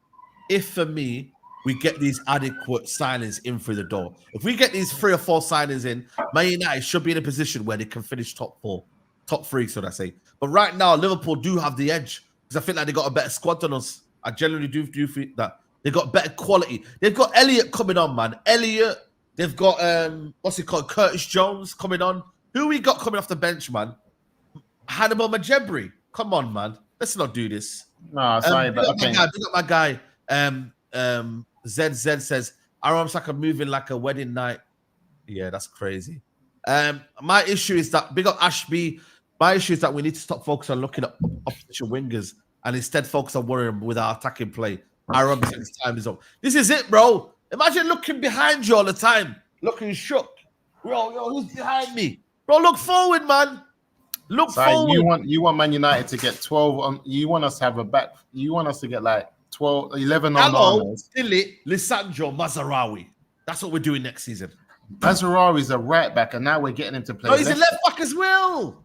we get these adequate signings in through the door. If we get these 3 or 4 signings in, Man United should be in a position where they can finish top 3, so I say. But right now, Liverpool do have the edge because I feel like they got a better squad than us. I generally do feel that they got better quality. They've got Elliott coming on, man. Elliott. They've got what's it called? Curtis Jones coming on. Who we got coming off the bench, man? Hannibal Majebri. Come on, man. Let's not do this. No, sorry, but okay. My guy. ZZ says Wan Bissaka moving like a wedding night. Yeah, that's crazy. My issue is that big up Ashby. My issue is that we need to stop focusing on looking at opposition wingers and instead focus on worrying with our attacking play. Wan Bissaka's time is up. This is it, bro. Imagine looking behind you all the time, looking shook. Bro, who's behind me? Bro, look forward, man. Look forward. You want Man United to get 12 on. You want us to have a back. You want us to get like 11 on. Dilly, Lisandro, Mazraoui. That's what we're doing next season. Mazraoui's a right back, and now we're getting him to play. Oh, he's a left back as well.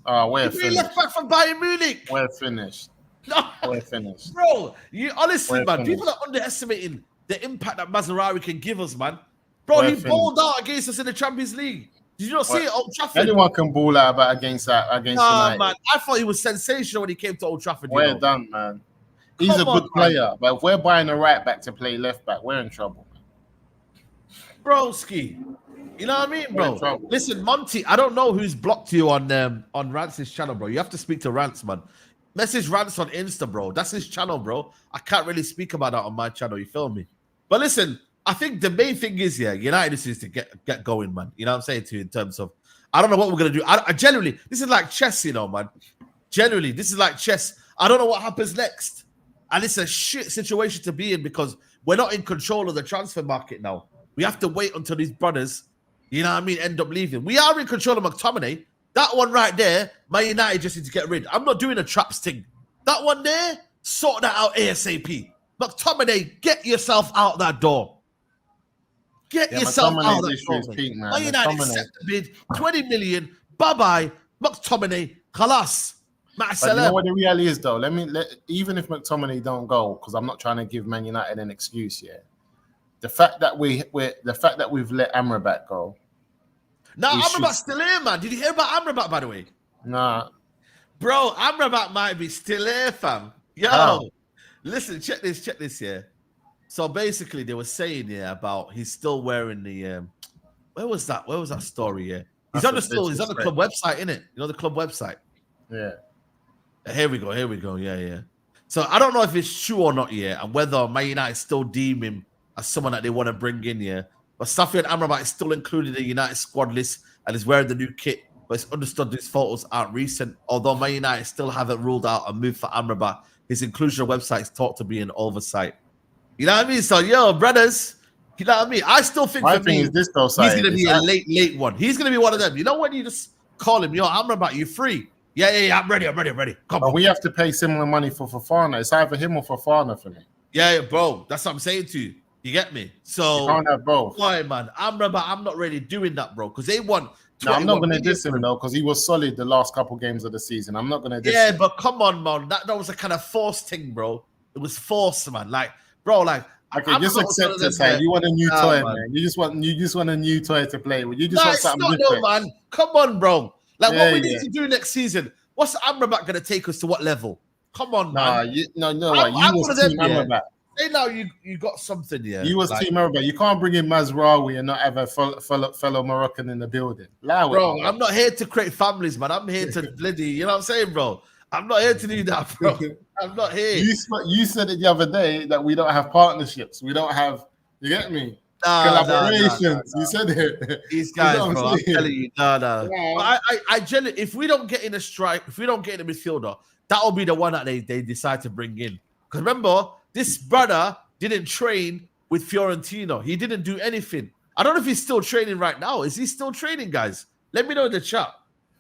We're finished. Left back from Bayern Munich. We're finished. No, we're finised, bro. You honestly, man. People are underestimating the impact that Mazraoui can give us, man. Bro, he balled out against us in the Champions League. Did you not see it at Old Trafford? Anyone can ball out against United. Man. I thought he was sensational when he came to Old Trafford. We're done, man. He's a good player, but if we're buying a right back to play left back, we're in trouble. Broski. You know what I mean, bro? Listen, Monty, I don't know who's blocked you on Rance's channel, bro. You have to speak to Rance, man. Message Rance on Insta, bro. That's his channel, bro. I can't really speak about that on my channel. You feel me? But listen, I think the main thing is, United needs to get going, man. You know what I'm saying to you in terms of, I don't know what we're going to do. I generally, this is like chess, you know, man. Generally, this is like chess. I don't know what happens next. And it's a shit situation to be in because we're not in control of the transfer market now. We have to wait until these brothers, you know what I mean, end up leaving. We are in control of McTominay. That one right there, Man United just need to get rid. I'm not doing a traps thing. That one there, sort that out ASAP. McTominay, get yourself out that door. Get yourself out that door. Peak, man. Man United accept the bid, 20 million. Bye-bye. McTominay, khalas. But you know what the reality is, though? Even if McTominay don't go, because I'm not trying to give Man United an excuse here. The fact that we've let Amrabat go. No, Amrabat's still here, man. Did you hear about Amrabat, by the way? Nah. Bro, Amrabat might be still here, fam. Yo, listen, check this, yeah. So basically, they were saying, about he's still wearing the where was that story, yeah? He's on the club website, innit? You know the club website? Yeah. Here we go. Yeah. So I don't know if it's true or not, and whether Man United still deem him as someone that they want to bring in, But Safi and Amrabat is still included in the United squad list and is wearing the new kit. But it's understood these photos aren't recent. Although Man United still haven't ruled out a move for Amrabat, his inclusion on website is thought to be an oversight. You know what I mean? So, brothers, you know what I mean? I still think my thing is this, though, he's going to be a late one. He's going to be one of them. You know when you just call him, Amrabat, you free? Yeah, I'm ready. Come on. We have to pay similar money for Fofana. It's either him or Fofana for me. Yeah, bro. That's what I'm saying to you. You get me? So you can't have both. Why, man? I'm not really doing that, bro. Because they want. No, I'm not going to diss him though, because he was solid the last couple games of the season. I'm not going to diss him. Yeah, but come on, man. That was a kind of forced thing, bro. It was forced, man. Okay, just accept it, man. You want a new toy, man. You just want a new toy to play with. You just want something different. No, man. Come on, bro. What we need to do next season. What's Amrabat going to take us to what level? Come on, man. You was Team Amrabat. Say now you got something here. You was Team Amrabat. You can't bring in Mazraoui and not have a fellow Moroccan in the building. Bro, I'm not here to create families, man. I'm here to bloody, you know what I'm saying, bro? I'm not here to do that, bro. I'm not here. You said it the other day that we don't have partnerships. We don't have, you get me? Collaborations. You said it. These guys, bro. I'm telling you, no. I genuinely, if we don't get in a strike, if we don't get in a midfielder, that will be the one that they decide to bring in. Because remember, this brother didn't train with Fiorentina. He didn't do anything. I don't know if he's still training right now. Is he still training, guys? Let me know in the chat.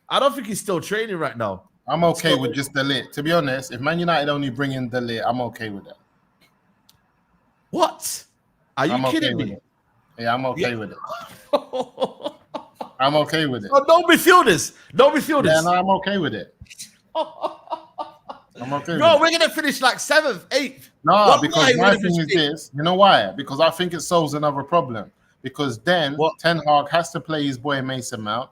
I don't think he's still training right now. I'm okay with just Delete. To be honest, if Man United only bring in Delete, I'm okay with that. What? Are you kidding me? Yeah, I'm okay with it. I'm okay with it. Oh, no midfielders. Yeah, no, I'm okay with it. I'm okay. Bro, we're gonna finish like 7th, 8th. No, because my thing is this. You know why? Because I think it solves another problem. Because then Ten Hag has to play his boy Mason Mount.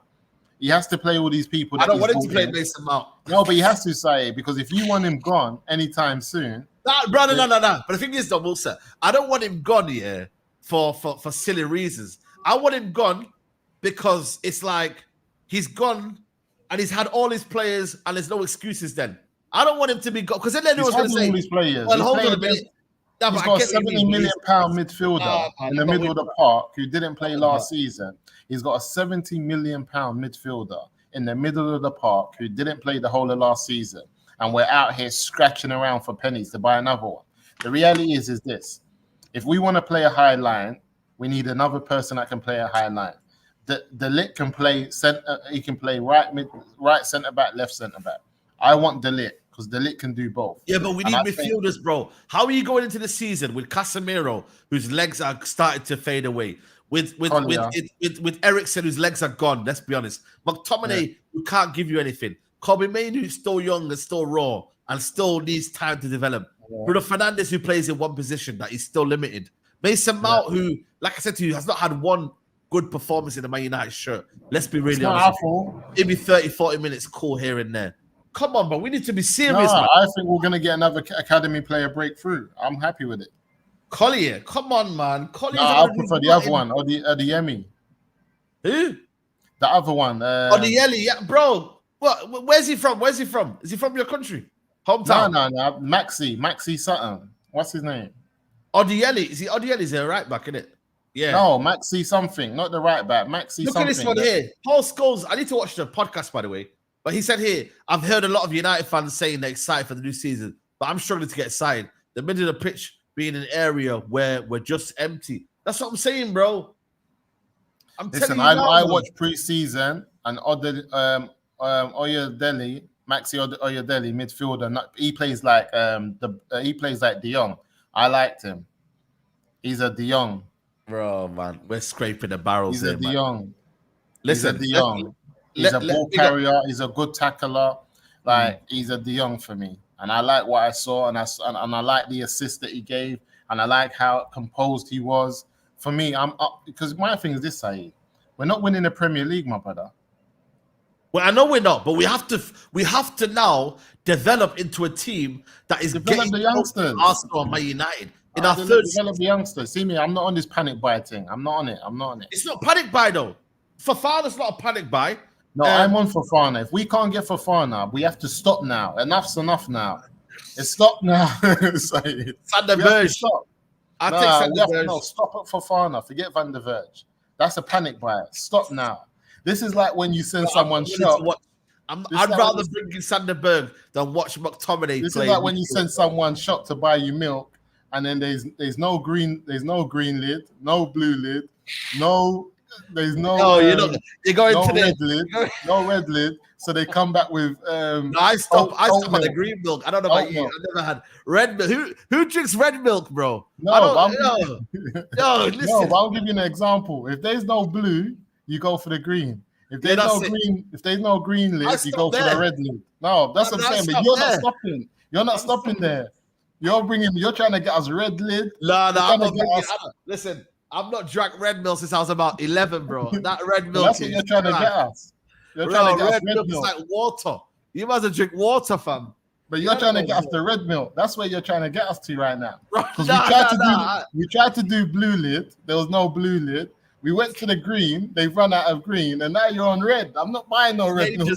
He has to play all these people. I don't want him to play Mason Mount. No, but he has to say it, because if you want him gone anytime soon. No. But the thing is, though, Wilson, I don't want him gone here for silly reasons. I want him gone because it's like he's gone and he's had all his players and there's no excuses then. I don't want him to be gone because then everyone's going to say, all these players. Well, hold on a minute. No, he's got a £70 million midfielder in the middle of the park who didn't play last season. He's got a £70 million midfielder in the middle of the park who didn't play the whole of last season. And we're out here scratching around for pennies to buy another one. The reality is this. If we want to play a high line, we need another person that can play a high line. The Lit can play center. He can play right centre back, left centre back. I want the Lit because the Lit can do both. Yeah, but we need midfielders, bro. How are you going into the season with Casemiro, whose legs are started to fade away? With Eriksen, whose legs are gone. Let's be honest. McTominay, who can't give you anything. Zubimendi, who's still young and still raw and still needs time to develop. Bruno Fernandes, who plays in one position that is still limited. Mason Mount, who, like I said to you, has not had one good performance in the Man United shirt. Let's be really honest. Maybe 30, 40 minutes cool here and there. Come on, bro. We need to be serious, man. I think we're going to get another academy player breakthrough. I'm happy with it. Collier, come on, man. Collier. I prefer the other one, or the Emmy. Who? The other one. Odieli, yeah, bro. What? Where's he from? Is he from your country? Hometown? No. Maxi something. What's his name? Odieli. Is he Odieli? Is he a right back, isn't it? Yeah. No, Maxi something, not the right back. Maxi Look something. Look at this one here. Paul Scholes. I need to watch the podcast, by the way. But he said here, I've heard a lot of United fans saying they're excited for the new season, but I'm struggling to get excited. the middle of the pitch being an area where we're just empty. That's what I'm saying, bro. Listen, I watched pre-season and Oyedele, Maxi Oyedele, midfielder. He plays like De Jong. I liked him. He's a De Jong. Bro, man, we're scraping the barrels. He's a De Jong. Listen, he's a De Jong. He's a ball carrier. He's a good tackler. Like he's a De Jong for me, and I like what I saw, and I like the assist that he gave, and I like how composed he was. For me, I'm up because my thing is this, Saeed. We're not winning the Premier League, my brother. Well, I know we're not, but we have to now develop into a team that is develop the youngsters. Arsenal and Man United. In our third develop the youngsters. See me, I'm not on this panic buy thing. I'm not on it. It's not panic buy though. Fofana's not a panic buy. No, I'm on Fofana. If we can't get Fofana, we have to stop now. Enough's enough now. It's stop now. Sander Berge. Stop. Stop at Fofana. Forget Van der Verge. That's a panic buy. Stop now. This is like when you send someone shot. I'd rather bring in Sander Berge than watch McTominay. This is like when you send someone shop to buy you milk, and then there's no green lid, no blue lid, there's no you're going no to red lid, no red lid. So they come back with I stop at the green milk. I don't know about you. I've never had red milk. Who drinks red milk, bro? No, listen. I'll give you an example. If there's no blue, you go for the green. If there's no green lid, you go for the red lid. No, that's what I'm saying. But you're not stopping. You're not stopping there. You're trying to get us red lid. No, I'm not listen, I've not drank red milk since I was about 11, bro. That red milk. That's what you're trying to get us. You're trying to get us red milk. It's like water. You must have drink water, fam. But you're trying to get us the red milk. That's where you're trying to get us to right now. Because we tried to do blue lid. There was no blue lid. We went to the green. They've run out of green, and now you're on red. I'm not buying no red milk.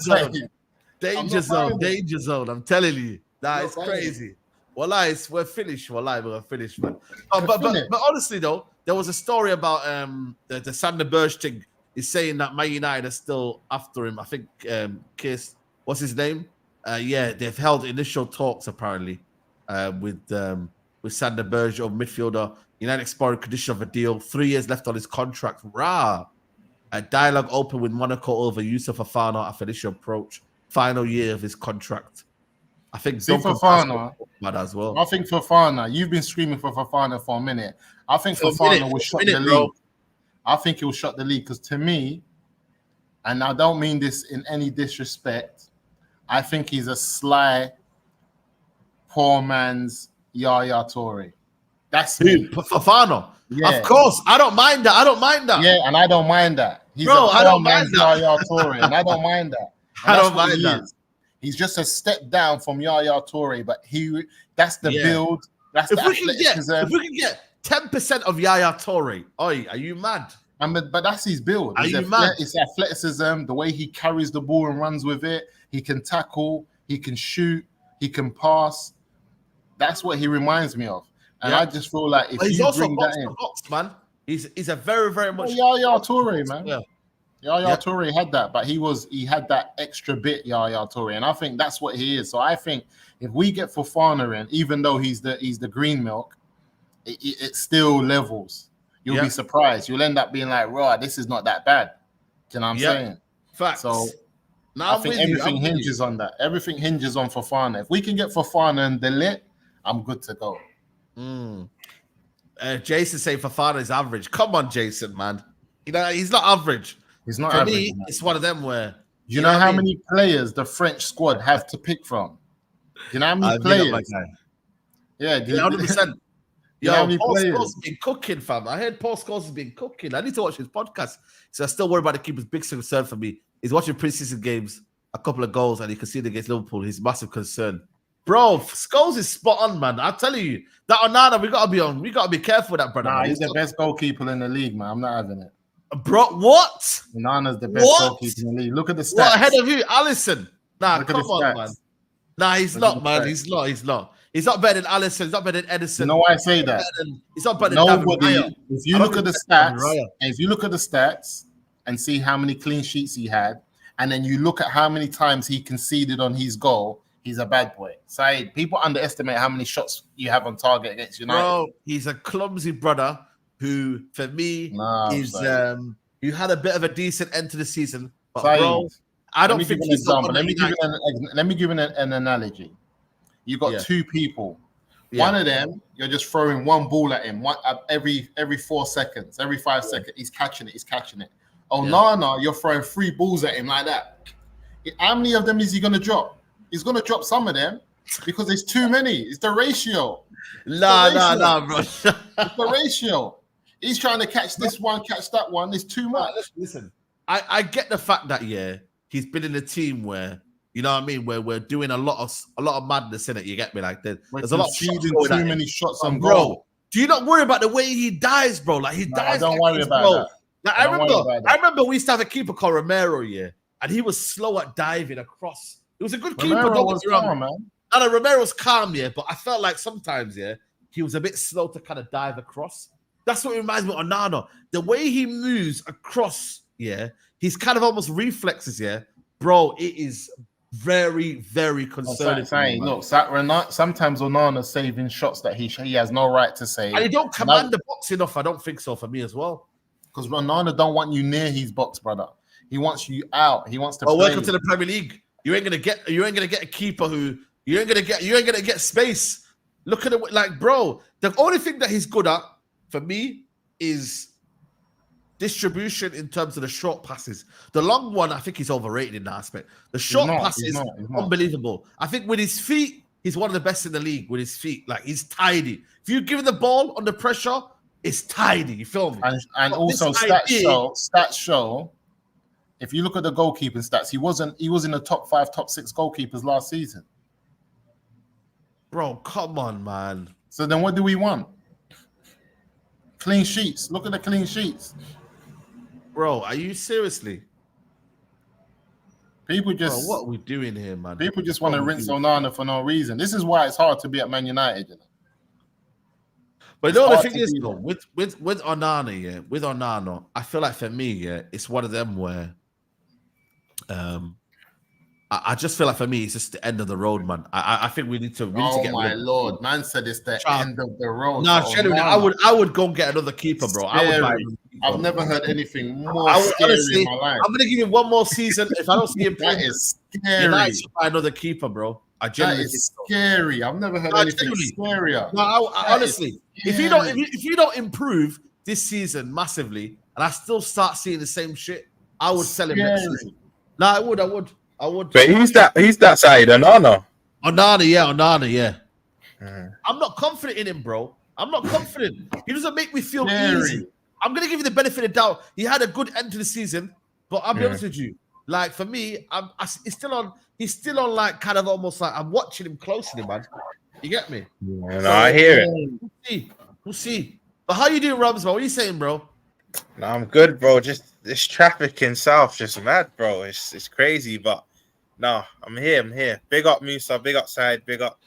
Danger zone. I'm telling you, it's crazy. We're finished. We're finished, man. But honestly, though, there was a story about the Sander Berge thing. He's saying that Man United are still after him. I think Kiss, what's his name? They've held initial talks apparently with Sander Berge of midfielder. United exploring condition of a deal. 3 years left on his contract. A dialogue open with Monaco over Yusuf Fofana after initial approach. Final year of his contract. I think Fofana as well. I think Fofana. You've been screaming for Fofana for a minute. I think Fofana will shut the league. I think he'll shut the league because to me, and I don't mean this in any disrespect, I think he's a sly, poor man's Yaya Toure. That's me. Fofana. Yeah. Of course. I don't mind that. Yeah, and I don't mind that. He's a poor man's Yaya Toure, and I don't mind that. I don't mind that. He's just a step down from Yaya Toure, but that's the build. That's the athleticism. If we can get 10% of Yaya Toure, are you mad? But that's his build. It's athleticism, the way he carries the ball and runs with it. He can tackle, he can shoot, he can pass. That's what he reminds me of. And I just feel like if you bring that in, man, he's a very, very much Yaya Toure, man. Yeah. Yaya Toure had that, but he had that extra bit, Yaya Toure, and I think that's what he is. So I think if we get Fofana in, even though he's the green milk, it still levels. You'll be surprised. You'll end up being like, "Raw, this is not that bad." Do you know what I'm saying? Facts. So I think everything hinges on that. Everything hinges on Fofana. If we can get Fofana and Delete, I'm good to go. Jason saying Fofana is average. Come on, Jason, man. He's not average. He's not For average. me, it's one of them where you know how many players the French squad have to pick from? You know how many players? Yeah, 100%. Paul Scholes has been cooking, fam. I heard Paul Scholes has been cooking. I need to watch his podcast. So I still worry about the keeper's big concern for me. He's watching preseason games, a couple of goals, and he can see it against Liverpool. His massive concern. Bro, Scholes is spot on, man. I tell you, that Onana, we gotta be careful with that, brother. Nah, he's the best goalkeeper in the league, man. I'm not having it. Bro, what? Onana's the best goalkeeper in the league. Look at the stats. What, ahead of who? Alisson. Nah, Look come on, man. Nah, he's not, man. He's not. He's not better than Alisson. He's not better than Edison. You know why I say that? He's not better than nobody. If you look at the stats, and see how many clean sheets he had, and then you look at how many times he conceded on his goal, he's a bad boy. Saeed, people underestimate how many shots you have on target against United. Bro, he's a clumsy brother who, for me, is who had a bit of a decent end to the season. But Saeed, bro, I don't think he's example. Let me give you an analogy. You got two people. One of them, you're just throwing one ball at him every 4 seconds, every 5 seconds. He's catching it. Onana, you're throwing 3 balls at him like that. How many of them is he going to drop? He's going to drop some of them because there's too many. It's the ratio. Nah, bro. It's the ratio. He's trying to catch this one, catch that one. There's too much. Listen, I get the fact that he's been in a team where, you know what I mean, where we're doing a lot of madness in it. You get me? Like there's a lot of too many shots on goal. Bro, do you not worry about the way he dies, bro? Like he dies. I don't worry about that. Like, I remember we used to have a keeper called Romero, and he was slow at diving across. He was a good keeper. Was calm, man. No, Romero's calm, but I felt like sometimes, he was a bit slow to kind of dive across. That's what reminds me of Onana. The way he moves across, he's kind of almost reflexes, bro. It is very, very concerning. Look, sometimes Onana's saving shots that he has no right to save. And he don't command the box enough. I don't think so for me as well. Because Onana don't want you near his box, brother. He wants you out. He wants to. Welcome to the Premier League. You ain't gonna get a keeper who you ain't gonna get space. Look at it, like, bro. The only thing that he's good at for me is distribution in terms of the short passes. The long one, I think he's overrated in that aspect. The short passes, unbelievable. I think with his feet, he's one of the best in the league with his feet. Like, he's tidy. If you give him the ball under pressure, it's tidy. You feel me? And also stats show. If you look at the goalkeeping stats, he was in the top 5, top 6 goalkeepers last season. Bro, come on, man. So then what do we want? Clean sheets. Look at the clean sheets. Bro, are you seriously? People just... Bro, what are we doing here, man? People just want to rinse Onana for no reason. This is why it's hard to be at Man United, you know? But you know the thing is, though, with Onana, I feel like for me, it's one of them where I just feel like for me, it's just the end of the road, man. I think we need to get. Oh my lord, man said it's the end of the road. No, genuinely, I would go and get another keeper, bro. I've never heard anything more scary in my life. I'm gonna give him one more season. If I don't see him play, that is scary. United should buy another keeper, bro. That is scary. I've never heard anything scarier. No, honestly, if you don't improve this season massively, and I still start seeing the same shit, I would sell him next season. No, I would. But who's that side? Onana, yeah. I'm not confident in him, bro. I'm not confident. He doesn't make me feel easy. I'm gonna give you the benefit of the doubt. He had a good end to the season, but I'll be honest with you. Like, for me, he's still on like kind of almost like I'm watching him closely, man. You get me? Yeah, no, I hear it. We'll see. But how you doing, Rams, man? What are you saying, bro? No, I'm good, bro. Just this traffic in South, just mad, bro. It's crazy, but no, I'm here. Big up Musa, big up Saeed, big up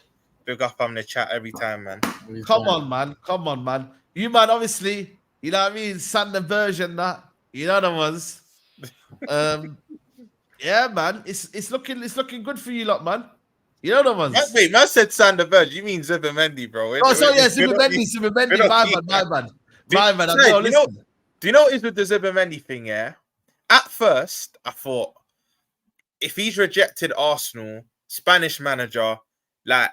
on the chat every time, man. Come on, man. You, man, obviously, you know what I mean? Sander Berge and that. You know the ones. Yeah, man. It's looking good for you lot, man. You know the ones. Wait, man said Sander Berge. You mean Zubimendi, bro? Oh, sorry, yeah, Zubimendi. My bad. Do you know what is with the Zubimendi thing, yeah? At first, I thought, if he's rejected Arsenal, Spanish manager, like,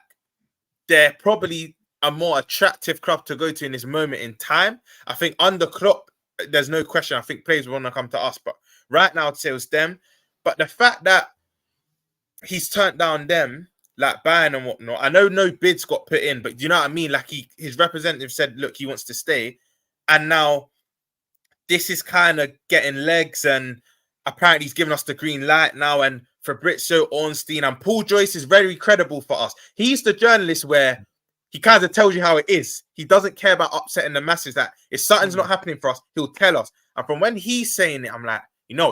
they're probably a more attractive club to go to in this moment in time. I think under Klopp, there's no question. I think players want to come to us, but right now, I'd say it was them. But the fact that he's turned down them, like Bayern and whatnot, I know no bids got put in, but do you know what I mean? Like, his representative said, look, he wants to stay. And now this is kind of getting legs, and apparently he's giving us the green light now. And Fabrizio, Ornstein, and Paul Joyce is very credible for us. He's the journalist where he kind of tells you how it is. He doesn't care about upsetting the masses. That if something's not happening for us, he'll tell us. And from when he's saying it, I'm like,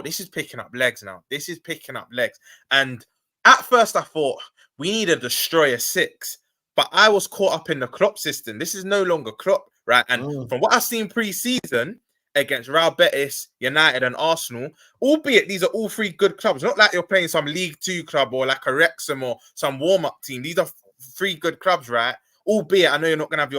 this is picking up legs now. This is picking up legs. And at first I thought we need to destroy a 6, but I was caught up in the Klopp system. This is no longer Klopp, right? And from what I've seen pre-season, against Real Betis, United, and Arsenal. Albeit these are all three good clubs. Not like you're playing some League Two club or like a Wrexham or some warm-up team. These are three good clubs, right? Albeit I know you're not gonna have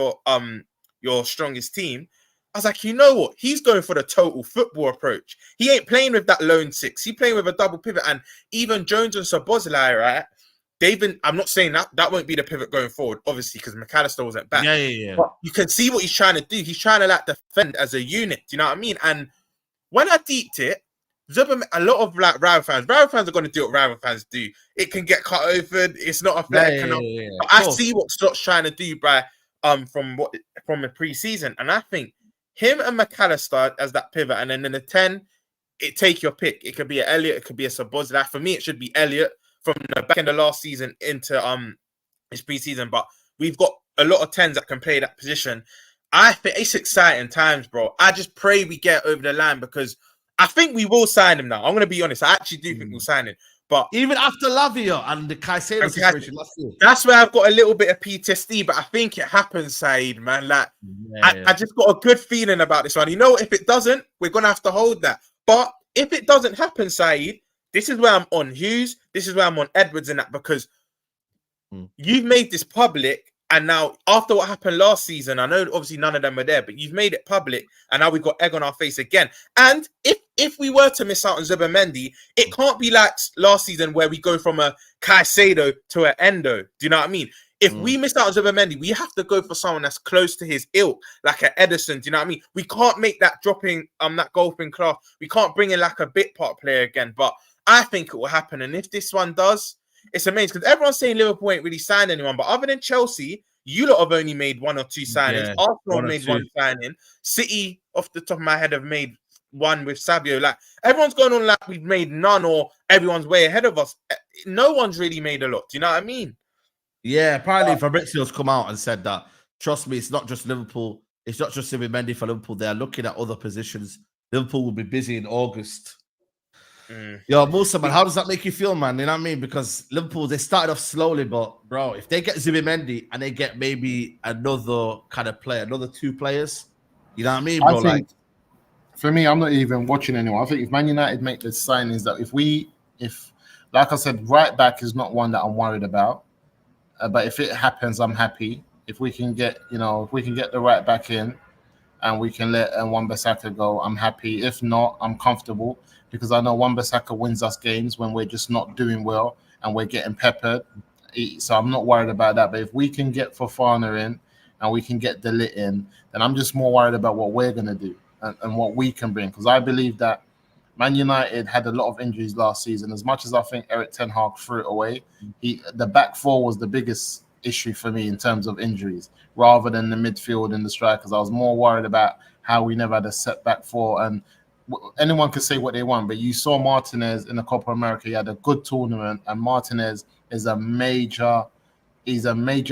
your strongest team. I was like, you know what? He's going for the total football approach. He ain't playing with that lone six. He's playing with a double pivot. And even Jones and Szoboszlai, right? I'm not saying that won't be the pivot going forward, obviously, because McAllister wasn't back. Yeah. But you can see what he's trying to do. He's trying to like defend as a unit. Do you know what I mean? And when I deeped it, a lot of like rival fans are going to do what rival fans do. It can get cut open. It's not a fair. But I see what Slott's trying to do from the pre-season, and I think him and McAllister as that pivot, and then in the 10, take your pick. It could be an Elliott, it could be a Szoboszlai. For me, it should be Elliott from the back end of last season into his pre-season. But we've got a lot of 10s that can play that position. I think it's exciting times, bro. I just pray we get over the line because I think we will sign him now. I'm going to be honest. I actually do think we'll sign him. But even after Lavia and the Caicedo situation last year, that's where I've got a little bit of PTSD, but I think it happens, Saeed, man. Like, I just got a good feeling about this one. You know, if it doesn't, we're going to have to hold that. But if it doesn't happen, Saeed, this is where I'm on Hughes. This is where I'm on Edwards and that, because you've made this public. And now, after what happened last season, I know obviously none of them were there, but you've made it public, and now we've got egg on our face again. And if we were to miss out on Zubimendi, it can't be like last season where we go from a Caicedo to an Endo. Do you know what I mean? If we miss out on Zubimendi, we have to go for someone that's close to his ilk, like an Edison. Do you know what I mean? We can't make that dropping that golfing class. We can't bring in like a bit part player again. But I think it will happen. And if this one does, it's amazing because everyone's saying Liverpool ain't really signed anyone, but other than Chelsea, you lot have only made one or two signings. Arsenal made one signing. City, off the top of my head, have made one with Savio. Like, everyone's going on like we've made none or everyone's way ahead of us. No one's really made a lot. Do you know what I mean? Yeah, apparently Fabrizio's come out and said that, trust me, it's not just Liverpool. It's not just Zubimendi for Liverpool. They're looking at other positions. Liverpool will be busy in August. Yo, Musa, man, how does that make you feel, man? You know what I mean? Because Liverpool, they started off slowly, but bro, if they get Zubimendi and they get maybe another kind of player, another two players, you know what I mean, bro? Think, for me, I'm not even watching anyone. I think if Man United make the signings, that if like I said, right back is not one that I'm worried about. But if it happens, I'm happy. If we can get, the right back in, and we can let Wan Bissaka go, I'm happy. If not, I'm comfortable. Because I know Wan Bissaka wins us games when we're just not doing well and we're getting peppered. So I'm not worried about that. But if we can get Fofana in and we can get De Ligt in, then I'm just more worried about what we're going to do and what we can bring. Because I believe that Man United had a lot of injuries last season. As much as I think Erik ten Hag threw it away, the back four was the biggest issue for me in terms of injuries, rather than the midfield and the strikers. I was more worried about how we never had a set back four. And anyone can say what they want, but you saw Martinez in the Copa America. He had a good tournament, and Martinez is a major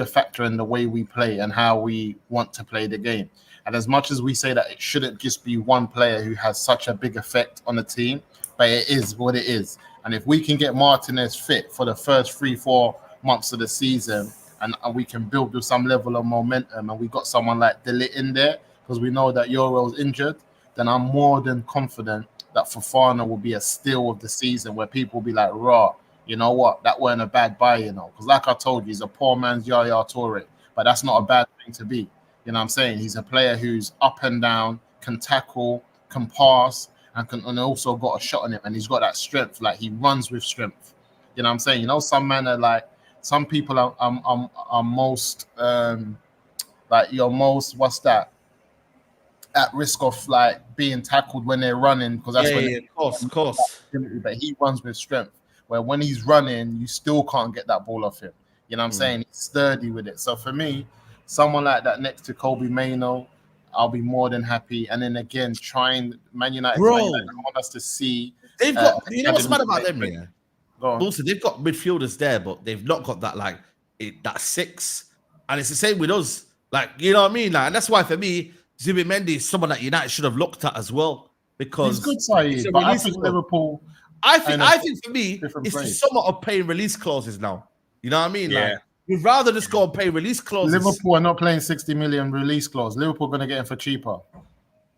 factor in the way we play and how we want to play the game. And as much as we say that it shouldn't just be one player who has such a big effect on the team, but it is what it is. And if we can get Martinez fit for the first 3-4 months of the season, and we can build with some level of momentum, and we got someone like De Ligt in there, because we know that Euro's injured, then I'm more than confident that Fofana will be a steal of the season, where people will be like, raw, you know what, that weren't a bad buy, because like I told you, he's a poor man's Yaya Toure, but that's not a bad thing to be. You know what I'm saying? He's a player who's up and down, can tackle, can pass, and also got a shot on him, and he's got that strength. Like, he runs with strength. You know what I'm saying? Some men are like, some people are most like you're most at risk of like being tackled when they're running, because that's of course. But he runs with strength, where when he's running, you still can't get that ball off him. You know what I'm saying? He's sturdy with it. So for me, someone like that next to Kobe Mainoo, I'll be more than happy. And then again, trying Man United, I want us to see. They've got, you know what's mad about them, yeah? Also, they've got midfielders there, but they've not got that that six. And it's the same with us. Like, you know what I mean? Like, and that's why for me, Zubimendi is someone that United should have looked at as well, because he's good, Saeed, but I think Liverpool. I think for me, it's just somewhat of paying release clauses now. You know what I mean? Yeah. Like, we'd rather just go and pay release clauses. Liverpool are not playing 60 million release clause. Liverpool are going to get him for cheaper.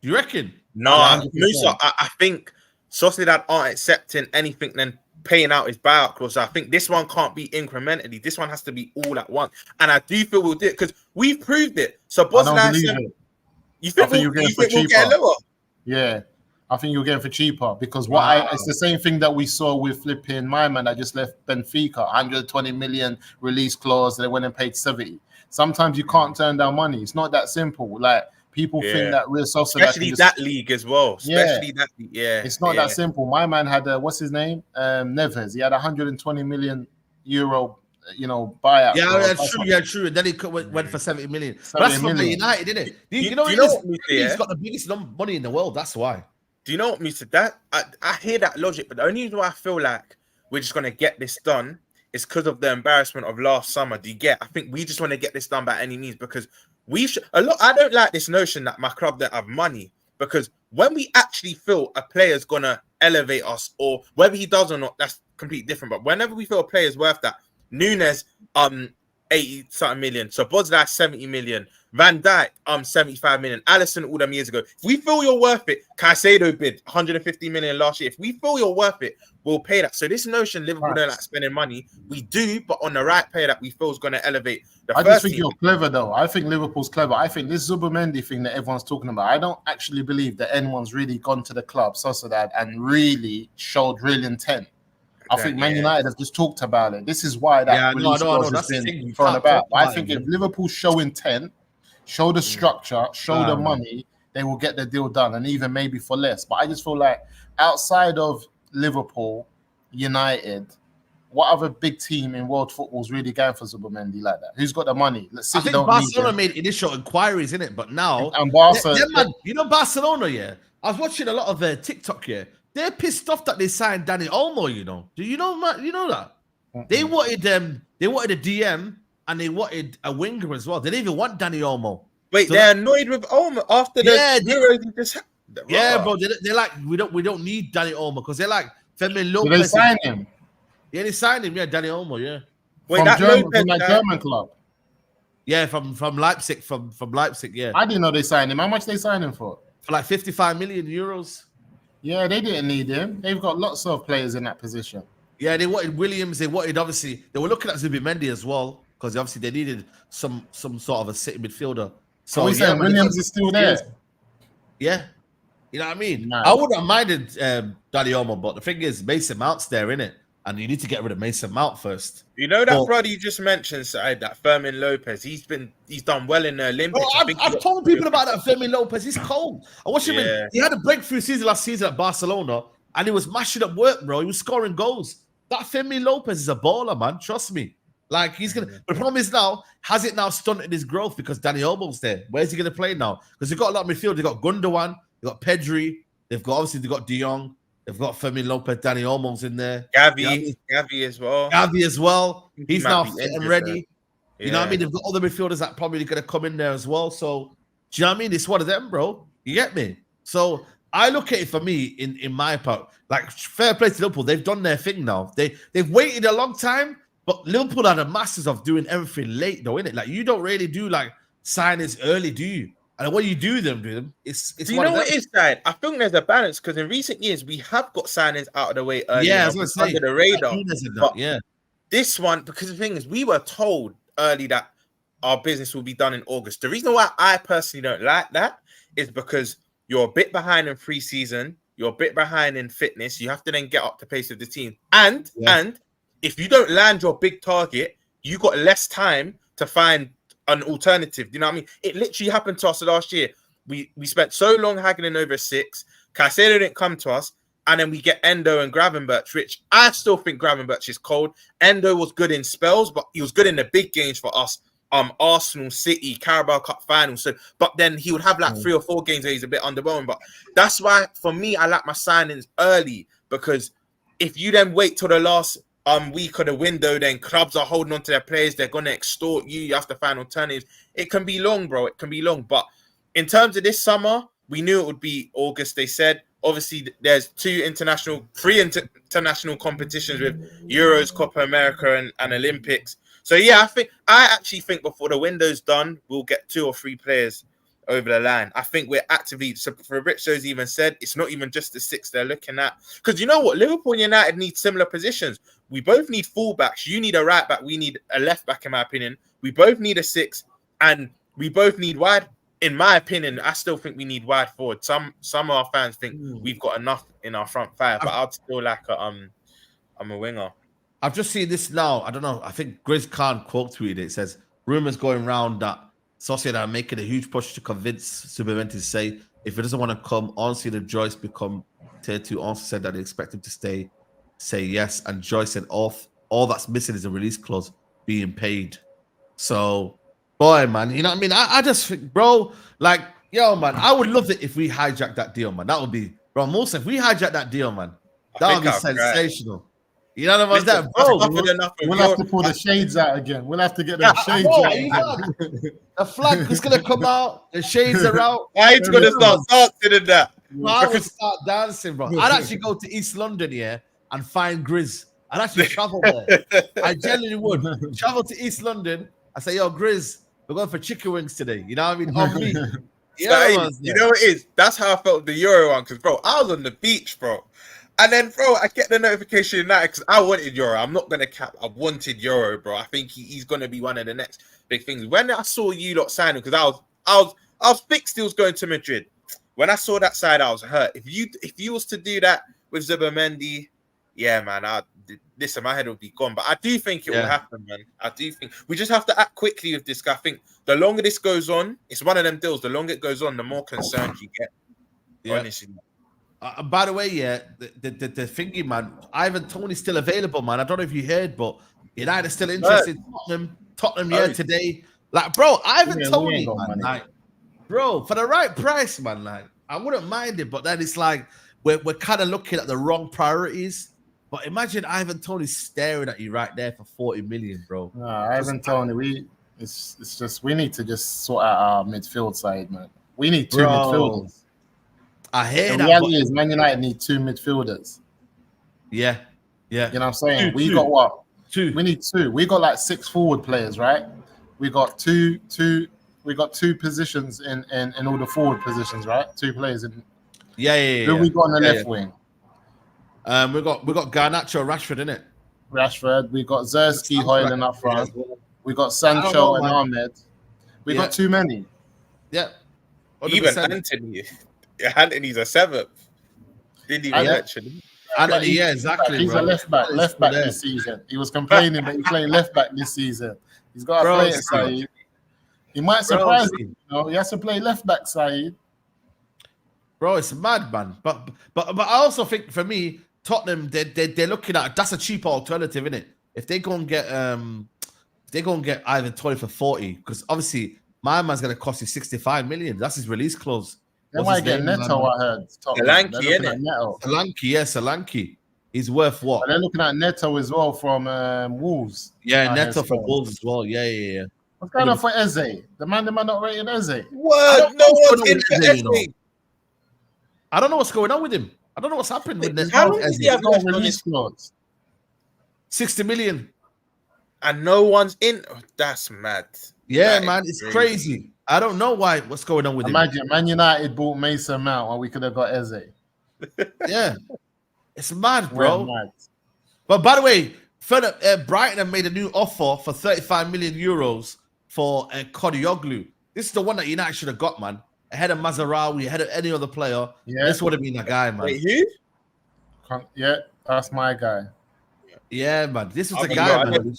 Do you reckon? No, Yeah, 100%. Musa, I think Sociedad aren't accepting anything then paying out his buyout clause. So I think this one can't be incrementally. This one has to be all at once. And I do feel we'll do it because we've proved it. So I don't Bosnia, believe it. you think I think we'll get lower? Yeah, I think you're getting for cheaper because it's the same thing that we saw with flipping my man that just left Benfica, 120 million release clause. They went and paid 70. Sometimes you can't turn down money. It's not that simple. Like people think that Real Sociedad, especially that league as well. Especially that league. Yeah, it's not that simple. My man had what's his name? Neves. He had 120 million euro. Buyout. Yeah, true. And then he went for 70 million. But that's from United, isn't it? He's got the biggest money in the world. That's why. Do you know what, Mr. That I hear that logic, but the only reason why I feel like we're just gonna get this done is because of the embarrassment of last summer. Do you get? I think we just want to get this done by any means because I don't like this notion that my club don't have money because when we actually feel a player's gonna elevate us, or whether he does or not, that's completely different. But whenever we feel a player's worth that, Nunes 80-something million, so Bosnia 70 million, Van Dijk 75 million, Alisson all them years ago. If we feel you're worth it, Caicedo bid 150 million last year. If we feel you're worth it, we'll pay that. So this notion Liverpool don't like spending money, we do, but on the right player that we feel is going to elevate the I first just think team. you're clever though. I think Liverpool's clever. I think this Zubimendi thing that everyone's talking about, I don't actually believe that anyone's really gone to the club, Sociedad, and really showed real intent. I think Man United have just talked about it. This is why that release clause has been thrown about. I think if Liverpool show intent, show the structure, show the money, they will get the deal done, and even maybe for less. But I just feel like outside of Liverpool, United, what other big team in world football is really going for Zubimendi like that? Who's got the money? I think Barcelona made initial inquiries in it, but now and Barcelona, Barcelona, I was watching a lot of TikTok here. They're pissed off that they signed Dani Olmo. Do you know that? They wanted a DM and they wanted a winger as well. They didn't even want Dani Olmo. Wait, so they're annoyed with Olmo after bro. They're like, we don't need Dani Olmo because they're like Fermin Lopez. Did they sign him? Yeah, they signed him. Yeah, Dani Olmo. Yeah. Wait, from that German club. Yeah, from Leipzig. From Leipzig. Yeah. I didn't know they signed him. How much they signed him for? For like 55 million euros. Yeah, they didn't need him. They've got lots of players in that position. Yeah, they wanted Williams. They wanted, obviously, they were looking at Zubimendi as well because obviously they needed some sort of a sitting midfielder. So we saying Williams is still there. Yeah, you know what I mean. Nice. I wouldn't have minded Dani Olmo, but the thing is, Mason Mount's there, innit? And you need to get rid of Mason Mount first. You know that brother you just mentioned, Saeed, that Fermin Lopez. He's done well in the Olympics. I've told people about that Fermin Lopez. He's cold. I watched him. He had a breakthrough season last season at Barcelona, and he was mashing up work, bro. He was scoring goals. That Fermin Lopez is a baller, man. Trust me. Like he's gonna. But the problem is now, has it now stunted his growth because Dani Olmo's there? Where's he gonna play now? Because they've got a lot of midfield. They've got Gundogan. They've got Pedri. They've got De Jong. They've got Fermin Lopez, Dani Olmo's in there. Gavi as well. He's now fit and ready. You know what I mean? They've got other midfielders that probably going to come in there as well. So, do you know what I mean? It's one of them, bro. You get me? So, I look at it for me in my part. Like, fair play to Liverpool. They've done their thing now. They've waited a long time, but Liverpool are the masters of doing everything late, though, innit? Like, you don't really do, like, signings early, do you? And when you do them, it's do you know what it is, Dad? I think there's a balance because in recent years we have got signings out of the way early. Yeah, I was going to say under the radar. But this one, because the thing is, we were told early that our business will be done in August. The reason why I personally don't like that is because you're a bit behind in pre-season, you're a bit behind in fitness. You have to then get up to pace with the team, and if you don't land your big target, you got less time to find an alternative. You know what I mean? It literally happened to us last year. We spent so long haggling over 6. Caicedo didn't come to us, and then we get Endo and Gravenberch, which I still think Gravenberch is cold. Endo was good in spells, but he was good in the big games for us. Arsenal, City, Carabao Cup final. So, but then he would have like 3 or 4 games where he's a bit underwhelming. But that's why, for me, I like my signings early, because if you then wait till the last week of the window, then clubs are holding on to their players. They're going to extort you. You have to find alternatives. It can be long, bro. It can be long. But in terms of this summer, we knew it would be August, they said. Obviously, there's 3 international competitions with Euros, Copa America, and Olympics. So, yeah, I actually think before the window's done, we'll get 2 or 3 players over the line. I think we're actively, so Fabrizio's even said, it's not even just the 6 they're looking at. Because you know what? Liverpool and United need similar positions. We both need fullbacks. You need a right back. We need a left back, in my opinion. We both need a 6, and we both need wide. In my opinion, I still think we need wide forward. Some of our fans think we've got enough in our front 5, but I'd still like I'm a winger. I've just seen this now. I don't know. I think Grizz Khan quote tweeted it. It says, rumors going around that Sociedad are making a huge push to convince Zubimendi to say if he doesn't want to come, Onsi and Joyce become tier 2. Onsi said that they expect him to stay, say yes. And Joyce said all that's missing is a release clause being paid. So, boy, man, you know what I mean? I just think, bro, like, yo, man, I would love it if we hijacked that deal, man. That would be, bro, Musa, if we hijacked that deal, man, that would be sensational. You know what I'm saying, bro? We'll have to pull the shades out again. We'll have to get them shades out again. The flag is gonna come out. The shades are out. I'm gonna start dancing in that. I would start dancing, bro. I'd actually go to East London, and find Grizz. I'd actually travel there. I genuinely would travel to East London. I say, yo, Grizz, we're going for chicken wings today. You know what I mean? On me. You know what it is? That's how I felt the Euro one, because, bro, I was on the beach, bro. And then, bro, I get the notification United because I wanted Euro. I'm not gonna cap. I wanted Euro, bro. I think he's gonna be one of the next big things. When I saw you lot signing, because I was fixed. He was going to Madrid. When I saw that side, I was hurt. If you was to do that with Zubimendi, yeah, man. Listen, my head would be gone. But I do think it will happen, man. I do think we just have to act quickly with this guy. I think the longer this goes on, it's one of them deals. The longer it goes on, the more concerned you get. Yeah. Honestly. By the way, the thingy, man, Ivan Toney's still available, man. I don't know if you heard, but United still interested. Tottenham, today. Like, bro, Ivan Toney, man, like, bro, for the right price, man, like, I wouldn't mind it, but then it's like we're kind of looking at the wrong priorities. But imagine Ivan Toney staring at you right there for 40 million, bro. No, Ivan Toney, it's just we need to just sort out our midfield side, man. We need 2 midfielders. I hear the that. reality is Man United need 2 midfielders. Yeah. You know what I'm saying? We got what? 2. We need 2. We got like 6 forward players, right? We got two positions in all the forward positions, right? 2 players in. Yeah. Who we got on the left wing? We got Garnacho, Rashford, innit? Rashford. We got Zerski, Højlund up front. We got Sancho and Ahmed. We got too many. Yeah. 100%. Even Anthony's a 7th. Didn't even mention him. Anthony, yeah, exactly. He's a left back this season. He was complaining, but he's playing left back this season. He's got to play it, Saeed. He might surprise you. He has to play left back, Saeed. Bro, it's mad, man. But I also think for me, Tottenham, they're looking at that's a cheaper alternative, innit? If they go and get Ivan Toney for 40, because obviously my man's gonna cost you 65 million. That's his release clause. They might get Neto, I heard. Solanke, innit? Solanke. He's worth what? But they're looking at Neto as well from Wolves. Yeah, Neto from Wolves as well. Yeah. What's going on for Eze? The man not rating Eze. What? No one's in for Eze. I don't know what's going on with him. I don't know what's happened with Neto. How long does he have left on his clause? 60 million. And no one's in. Oh, that's mad. Yeah, man, it's crazy. I don't know what's going on with him. Imagine Man United bought Mason Mount and we could have got Eze. Yeah. It's mad, bro. Mad. But by the way, Brighton have made a new offer for 35 million euros for Kodioglu. This is the one that United should have got, man. Ahead of Mazraoui, ahead of any other player. Yeah. This would have been the guy, man. Wait, who? Yeah, that's my guy. Yeah, man. This was the guy, man.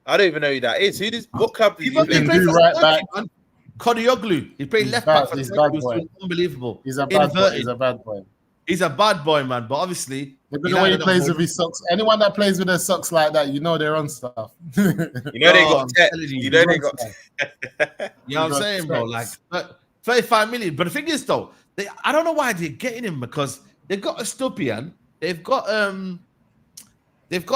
I don't even know who that is. What club did he play? He do right back. Kodioglu. He played left back for Turkey. He was unbelievable. He's a bad boy. He's a bad boy. He's a bad boy, man. But obviously, the way he plays with his socks. Anyone that plays with their socks like that, you know they're on stuff. You know they got. You know they got. You know what I'm saying, bro? Like 35 million. But the thing is, though, I don't know why they're getting him because they've got Estupiñán. They've got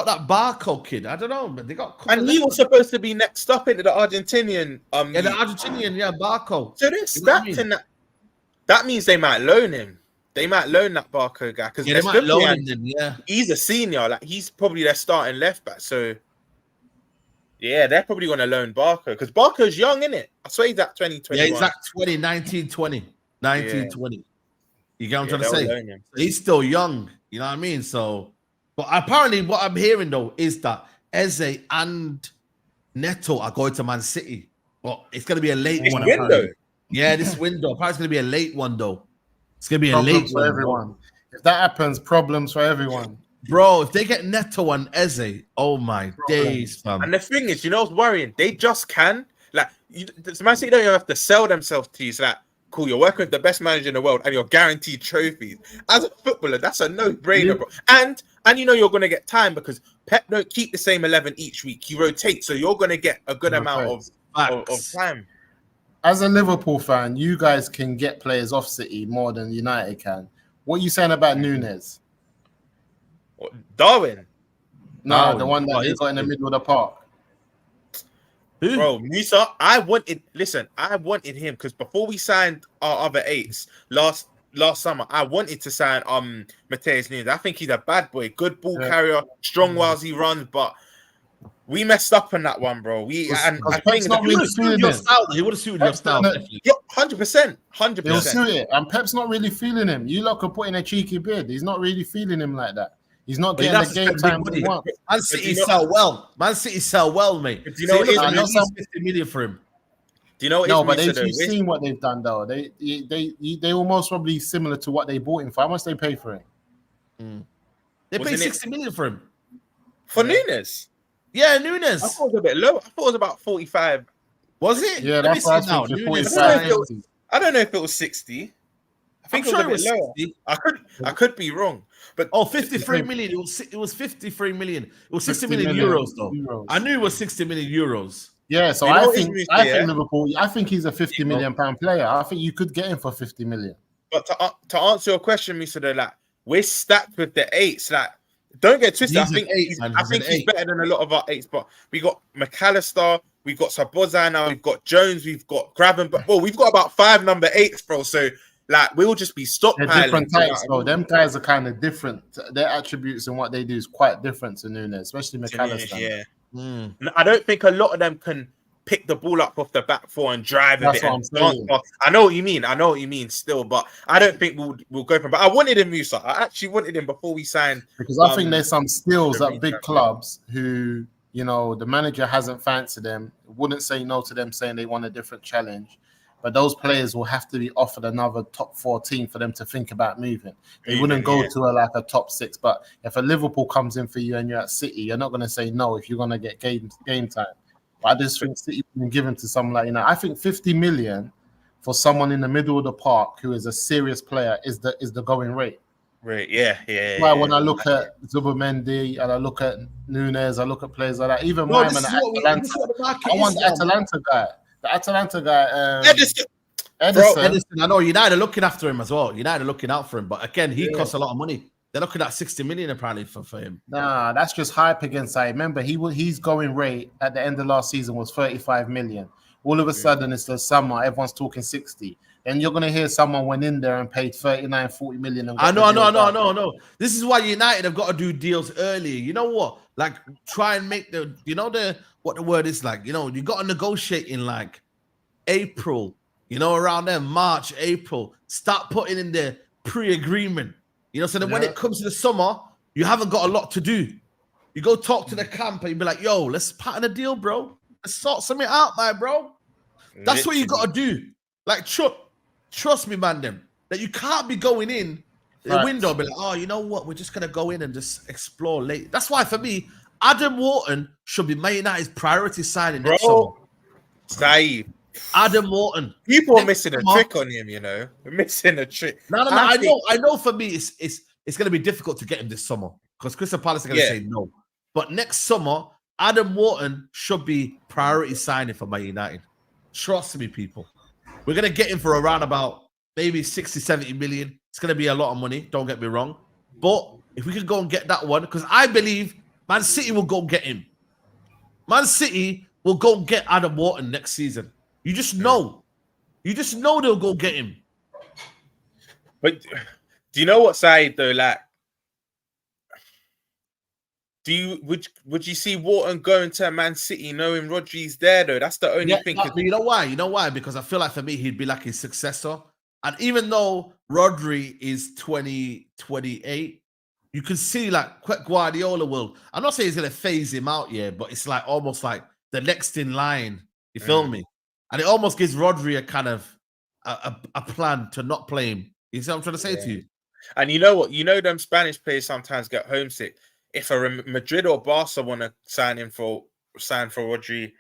that Barco kid. I don't know, but they got. And he was supposed to be next up into the Argentinian. The Argentinian, Barco. So they're stacked in that. That means they might loan him. They might loan that Barco guy because they might loan him. Yeah, he's a senior. Like he's probably their starting left back. So Yeah, they're probably going to loan Barker because Barker's young, isn't it? I swear he's at 2021. Yeah, he's at 1920. You get what I'm trying to they'll say? loan him. He's still young. You know what I mean? So, but apparently, what I'm hearing though is that Eze and Neto are going to Man City. But it's going to be a late one. Apparently. Yeah, this window. Apparently, it's going to be a late one though. It's going to be problems a late for one, everyone. Bro. If that happens, problems for everyone. Bro, if they get Neto and Eze, oh my days, fam. And the thing is, you know what's worrying? They just can. Like, Man City don't even have to sell themselves to you. So like, cool, you're working with the best manager in the world and you're guaranteed trophies. As a footballer, that's a no-brainer, bro. And you know you're going to get time because Pep don't keep the same 11 each week. He rotates, so you're going to get a good amount of time. As a Liverpool fan, you guys can get players off City more than United can. What are you saying about Nunes? Darwin? No, the one that he got in the middle of the park. Who? Bro, Musa, I wanted him because before we signed our other eights last summer, I wanted to sign Mateus Nunes. I think he's a bad boy, good ball carrier, strong whilst he runs, but we messed up on that one, bro. He would have suited your style. 100%. He'll suit it. And Pep's not really feeling him. You lot could put in a cheeky beard. He's not really feeling him like that. He's not getting the game time he wants. Man City sell well. Man City sell well, mate. Do you know what it is? 50 million for him. Do you know what no, but you've seen what they've done, though. They almost probably similar to what they bought him for. How much they pay for him? They paid 60 million for him. For Nunes? Yeah, Nunes. I thought it was a bit low. I thought it was about 45. Was it? Yeah, that's what I was thinking. I don't know if it was 60. I think it was a bit lower. I could be wrong. But 53 million. It was 53 million. It was 60 million euros, though. I knew it was 60 million euros. Yeah, so I think Liverpool. I think he's a 50 million pound player. I think you could get him for 50 million. But to answer your question, Mr. Like, we're stacked with the eights. Like, don't get twisted. I think he's better than a lot of our eights. But we got McAllister, we've got Sabozza now, we've got Jones, we've got Gravenberch. Well, we've got about 5 number 8s, bro. So like we'll just be stockpiling. They're different types, bro. Them guys are kind of different. Their attributes and what they do is quite different to Nunes, especially McAllister. Yeah. I don't think a lot of them can pick the ball up off the back four and drive That's it. what I'm saying. I know what you mean. Still, but I don't think we'll go from. But I wanted him, Musa. I actually wanted him before we signed. Because I think there's some skills at big clubs who, you know, the manager hasn't fancied them, wouldn't say no to them saying they want a different challenge. But those players will have to be offered another top 4 team for them to think about moving. They wouldn't go to a top 6. But if a Liverpool comes in for you and you're at City, you're not going to say no if you're going to get game time. But I just think City can give him to someone like, I think 50 million for someone in the middle of the park who is a serious player is the going rate. Right, yeah. When I look at Zubimendi and I look at Nunes, I look at players like that. Even my man at Atalanta, I want the Atalanta guy. The Atalanta guy, Edison. I know United are looking after him as well. United are looking out for him, but again, he costs a lot of money. They're looking at 60 million apparently for him. Nah, that's just hype against I remember his going rate at the end of last season was 35 million. All of a sudden it's the summer, everyone's talking 60. Then you're gonna hear someone went in there and paid 39, 40 million. I know. This is why United have got to do deals early. You know what? Like try and make what the word is like, you got to negotiate in like April, around there, March, April. Start putting in the pre-agreement, so then when it comes to the summer, you haven't got a lot to do. You go talk to the camp and you be like, yo, let's pattern a deal, bro. Let's sort something out, my bro. That's what you got to do. Like, trust me, man, them. That you can't be going in the window and be like, oh, you know what? We're just going to go in and just explore late. That's why, for me, Adam Wharton should be Man United's priority signing next summer. Saeed. Adam Wharton. People are missing a trick on him, We're missing a trick. No. I know for me, it's going to be difficult to get him this summer because Crystal Palace are going to say no. But next summer, Adam Wharton should be priority signing for Man United. Trust me, people. We're going to get him for around about maybe 60, 70 million. It's going to be a lot of money. Don't get me wrong. But if we could go and get that one, because I believe Man City will go get him. Man City will go get Adam Wharton next season. You just know. You just know they'll go get him. But do you know what side though? Like, would you see Wharton going to Man City knowing Rodri's there though? That's the only thing. But you know why? You know why? Because I feel like for me, he'd be like his successor. And even though Rodri is 28, you can see like Guardiola will. I'm not saying he's gonna phase him out, but it's like almost like the next in line. You feel me? And it almost gives Rodri a kind of a plan to not play him. You see what I'm trying to say to you? And you know what? You know them Spanish players sometimes get homesick. If a Madrid or Barca want to sign for Rodri,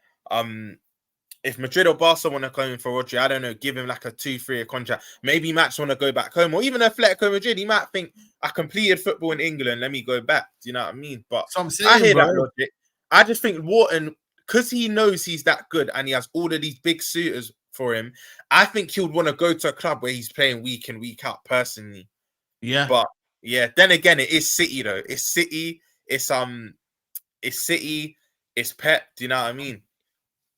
if Madrid or Barca want to come in for Rodri, I don't know, give him like a 2-3-year contract. Maybe Max want to go back home, or even Atletico Madrid. He might think, I completed football in England, let me go back. Do you know what I mean? But so I'm saying, I hear that logic. I just think Wharton, because he knows he's that good and he has all of these big suitors for him, I think he would want to go to a club where he's playing week in, week out personally. Yeah. But yeah, then again, it is City though. It's City, it's City, it's Pep. Do you know what I mean?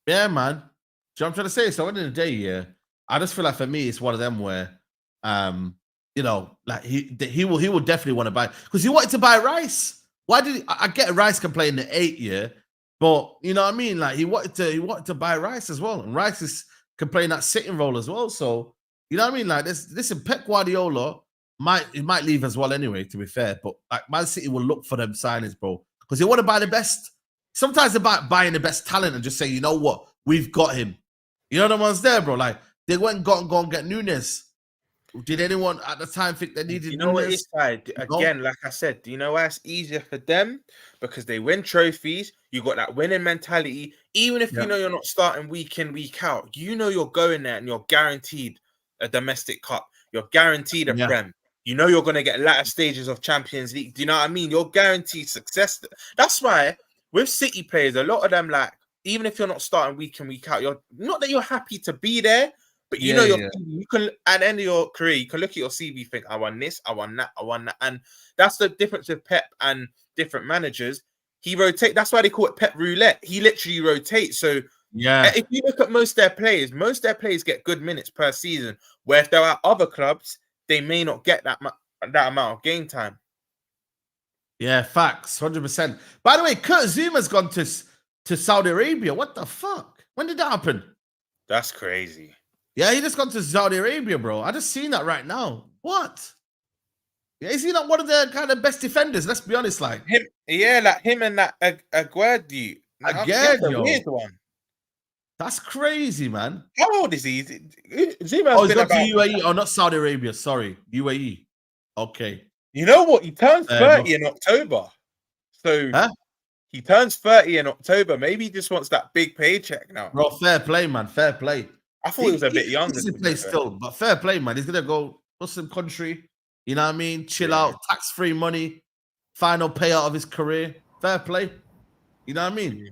Yeah, man. Do you know what I'm trying to say? So at the end of the day, I just feel like for me, it's one of them where like he will definitely want to buy, because he wanted to buy Rice. Why did I get Rice can play in the 8 but you know what I mean? Like he wanted to buy Rice as well, and Rice can play in that sitting role as well. So you know what I mean? Like listen, Pep Guardiola might leave as well anyway. To be fair, but like Man City will look for them signings, bro, because they want to buy the best. Sometimes about buying the best talent and just say, you know what, we've got him. You know the ones there, bro. Like they went and go and get Nunes. Did anyone at the time think they needed? You know what it's like? Again, like I said, do you know why it's easier for them? Because they win trophies. You got that winning mentality. Even if you know you're not starting week in, week out, you know you're going there and you're guaranteed a domestic cup. You're guaranteed a Prem. You know you're going to get latter stages of Champions League. Do you know what I mean? You're guaranteed success. That's why with City players, a lot of them, like, even if you're not starting week in, week out, you're not that you're happy to be there, but you know you can, at the end of your career, you can look at your CV, think, I won this, I won that, I won that. And that's the difference with Pep and different managers. He rotates. That's why they call it Pep roulette. He literally rotates. So if you look at most of their players get good minutes per season, where if they're at other clubs, they may not get that amount of game time. Yeah, facts, 100%. By the way, Kurt Zuma's gone to Saudi Arabia. What the fuck? When did that happen? That's crazy. Yeah, he just gone to Saudi Arabia, bro. I just seen that right now. What? Yeah, is he not one of the kind of best defenders? Let's be honest, like him. Yeah, like him and that Aguerd. Again, a weird one. That's crazy, man. How old is he? Zuma's he's gone to UAE. Oh, not Saudi Arabia. Sorry, UAE. Okay. You know what? He turns 30 in October. So he turns 30 in October. Maybe he just wants that big paycheck now. Bro, fair play, man. Fair play. I thought he was a bit younger. He play still, but fair play, man. He's gonna go Muslim country. You know what I mean? Chill out, tax-free money, final payout of his career. Fair play. You know what I mean? Yeah.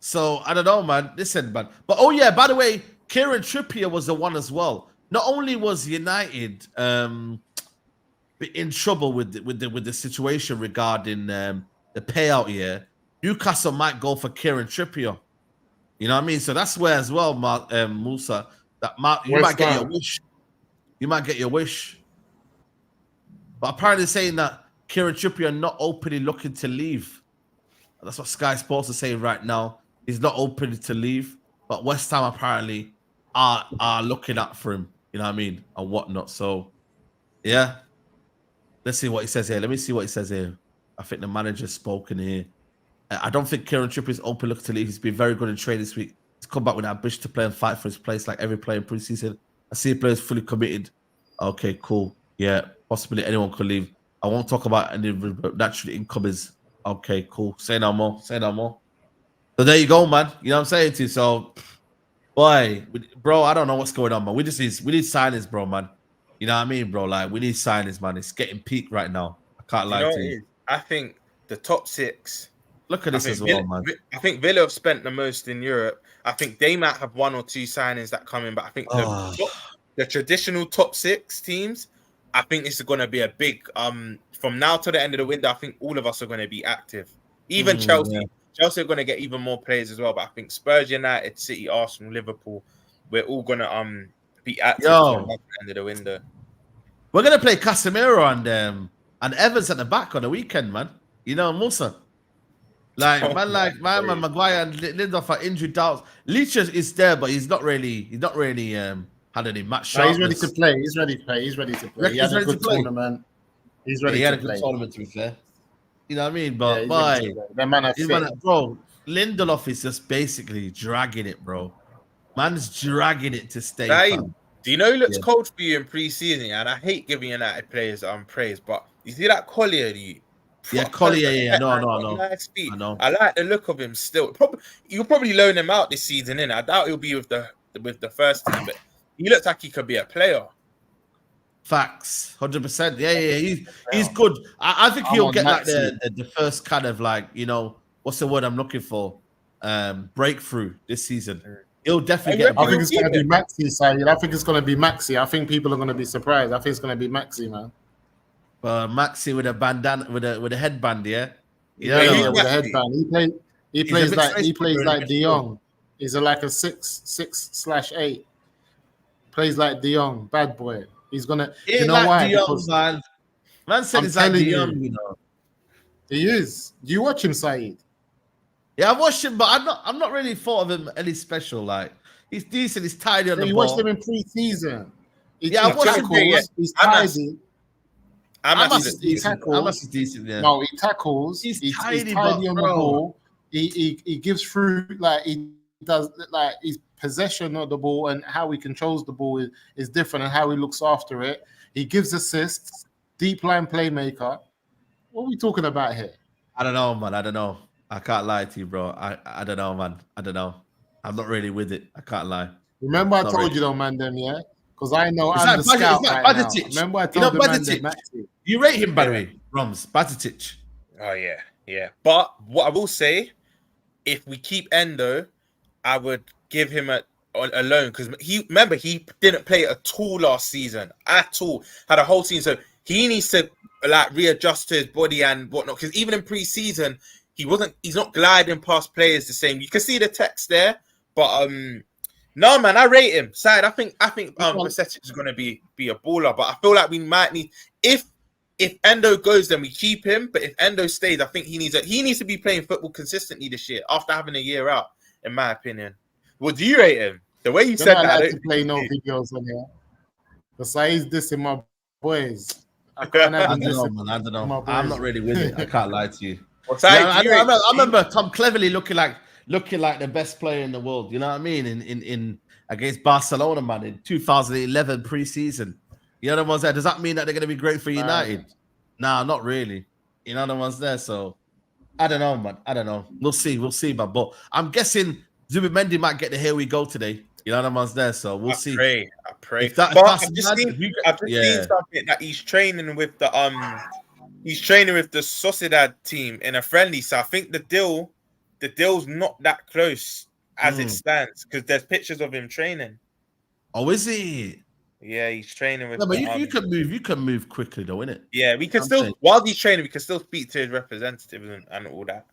So I don't know, man. Listen, man. But oh yeah, by the way, Kieran Trippier was the one as well. Not only was United in trouble with the situation regarding the payout here, Newcastle might go for Kieran Trippier. You know what I mean? So that's where as well, Musa, that you might get your wish. You might get your wish. But apparently saying that Kieran Trippier not openly looking to leave. That's what Sky Sports are saying right now. He's not open to leave. But West Ham apparently are looking out for him. You know what I mean? And whatnot. So, yeah. Let's see what he says here. Let me see what he says here. I think the manager's spoken here. I don't think Kieran Trippier is open looking to leave. He's been very good in training this week. He's come back with ambition to play and fight for his place like every player in pre-season. I see players fully committed. Okay, cool. Yeah, possibly anyone could leave. I won't talk about any natural incomers. Okay, cool. Say no more. Say no more. So there you go, man. You know what I'm saying to you? So, boy, bro, I don't know what's going on, man. We need signings, bro, man. You know what I mean, bro? Like, we need signings, man. It's getting peak right now. I can't lie to you. I think the top six. Look at this as well, man. I think Villa have spent the most in Europe. I think they might have 1 or 2 signings that come in, but I think the traditional top 6 teams, I think this is going to be a big, from now to the end of the window, I think all of us are going to be active. Even Chelsea. Yeah. Chelsea are going to get even more players as well, but I think Spurs, United, City, Arsenal, Liverpool, we're all going to be active from the end of the window. We're going to play Casemiro and Evans at the back on the weekend, man. You know, Musa. Like man, Maguire and Lindelof are injury doubts. Leach is there, but he's not really had any match No, he's sharpness. ready to play. He's ready to play. He's ready to play. He had a good tournament. He's ready he had to a good play. tournament, to be fair. You know what I mean? Yeah, But he's boy, ready to play. That man is fit. bro, Lindelof is just basically dragging it, bro. Man's dragging it to stay. Fam. Do you know he looks cold for you in pre-season? And I hate giving United players praise, but you see that Collier, Collier, yeah, no. Nice feet. I know. I like the look of him still. You'll probably loan him out this season, innit? I doubt he'll be with the first team, but he looks like he could be a player. Facts, 100%. Yeah. He's good. I think he'll get like the first kind of like, you know, what's the word I'm looking for? Breakthrough this season. He'll definitely get. I think it's going to be Maxi, Saeed. I think it's going to be Maxi. I think people are going to be surprised. I think it's going to be Maxi, man. Maxi with a bandana, with a headband, yeah. Yeah, with a headband. He plays like De Jong. He's like a 6/8. Plays like De Jong, bad boy. He's gonna. You know like why? De Jong, man said he's like De Jong, you know. He is. Do you watch him, Saeed? Yeah, I watched him, but I'm not really thought of him any special. Like he's decent, he's tidy on the ball. You watched him in pre-season. I watched him. He's tidy. He tackles. He's decent, yeah. No, he tackles. He's tidy on the ball. He gives through, like he does, like his possession of the ball and how he controls the ball is different, and how he looks after it. He gives assists. Deep line playmaker. What are we talking about here? I don't know, man. I don't know. I can't lie to you, bro. I don't know, man. I don't know. I'm not really with it. I can't lie. Remember I told you though, man, them, yeah? Because I know I'm the scout right now. Remember I told the man, you rate him, by the way, Roms, Bajcetic. Oh, yeah. But what I will say, if we keep Endo, I would give him a loan, because he didn't play at all last season. At all. Had a whole team. So he needs to like readjust to his body and whatnot. Because even in pre-season, he's not gliding past players the same. You can see the text there, but no, man, I rate him. Said I think Bajcetic is gonna be a baller, but I feel like we might need, if Endo goes, then we keep him. But if Endo stays, I think he needs to be playing football consistently this year after having a year out, in my opinion. Well, do you rate him? The way you said that, I like to play no videos on here. The Saeed's dissing my boys. I don't know. I'm not really with it. I can't lie to you. Well, I remember Tom Cleverley looking like the best player in the world. You know what I mean? In against Barcelona, man, in 2011 pre-season. You know the ones there. Does that mean that they're going to be great for United? Nah, not really. You know the ones there. So I don't know, man. I don't know. We'll see, man. But I'm guessing Zubimendi might get the here we go today. You know the ones there. So we'll see. I pray. I've just seen something that he's training with the Sociedad team in a friendly. So I think the deal's not that close as it stands, because there's pictures of him training. Oh, is he? Yeah, he's training with. No, but you can move quickly though, innit? Yeah, we can while he's training, we can still speak to his representatives and all that.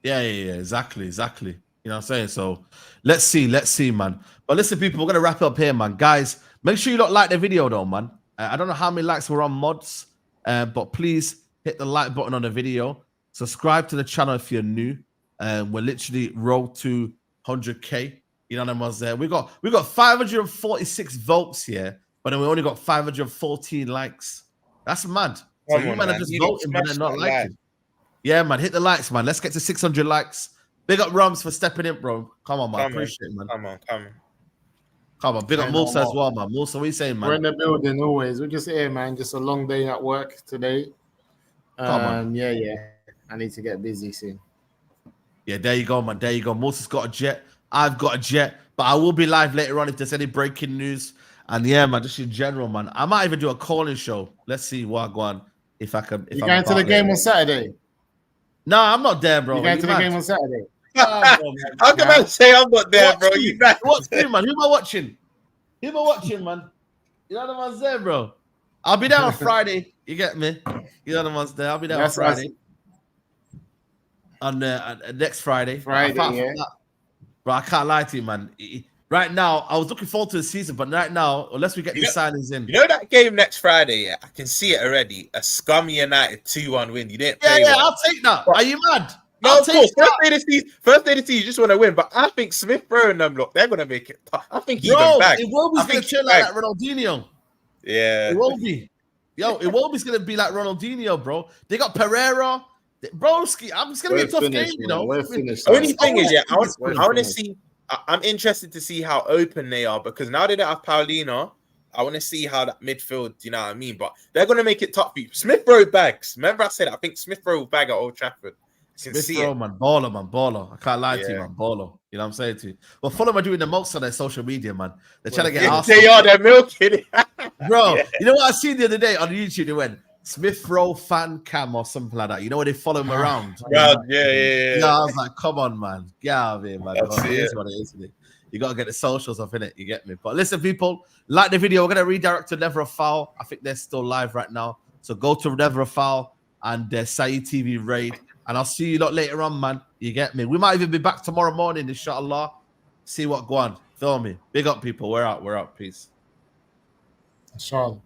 Yeah, exactly. You know what I'm saying? So let's see, man. But listen, people, we're gonna wrap it up here, man. Guys, make sure you don't like the video though, man. I don't know how many likes were on mods, but please hit the like button on the video. Subscribe to the channel if you're new. We're literally road to 100k. You know what I was there. We got 546 votes here, but then we only got 514 likes. That's mad. So you might have just voting, but they're not liking. Yeah, man. Hit the likes, man. Let's get to 600 likes. Big up Rums for stepping in, bro. Come on, man. Appreciate it, man. Come on. Big up Musa as well, man. Musa, what are you saying, man? We're in the building always. We're just here, man. Just a long day at work today. Come on. Yeah. I need to get busy soon. Yeah, there you go, man. There you go. Musa's got a jet. I've got a jet. But I will be live later on if there's any breaking news. And yeah, man, just in general, man. I might even do a calling show. Let's see what I go on. If I can. You going to the game on Saturday? No, I'm not there, bro. You going to the game on Saturday? How can I say I'm not there, bro? You what's you, man? Who am I watching? Man? You know the ones there, bro. I'll be there on Friday. You get me? You know the ones there. I'll be there on Friday. On next Friday. Yeah. Bro, I can't lie to you, man. Right now, I was looking forward to the season, but right now, unless we get these signings in. You know that game next Friday? Yeah, I can see it already. A scummy United 2-1 win. You didn't play well. I'll take that. Are you mad? No, of course. First day of the season, you just want to win. But I think Smith Rowe and them, look, they're gonna make it tough. I think he's back. It will be gonna chill like Ronaldinho. Yeah, it won't be. Yo, it won't be gonna be like Ronaldinho, bro. They got Pereira, broski. It's gonna be a tough game, you know. Only thing is, I want to see. I'm interested to see how open they are because now they don't have Paulino. I want to see how that midfield, you know what I mean? But they're going to make it tough for you. Smith Rowe bags. Remember I said, I think Smith Rowe will bag at Old Trafford. Smith Rowe, man. Baller. I can't lie to you, man. Baller. You know what I'm saying to you? Well, Fulham are doing the most on their social media, man. They're trying to get Arsenal. They are. They're milking it. Bro, you know what I seen the other day on YouTube? They went, Smith Rowe fan cam or something like that. You know where they follow him around? Yeah. I was like, come on, man. Get out of here, man. It is what it is, isn't it? You got to get the socials off in it. You get me? But listen, people, like the video. We're going to redirect to Never a Foul. I think they're still live right now. So go to Never a Foul and Saeed TV raid. And I'll see you lot later on, man. You get me? We might even be back tomorrow morning, inshallah. See what go on. Feel me? Big up, people. We're out. Peace. Inshallah.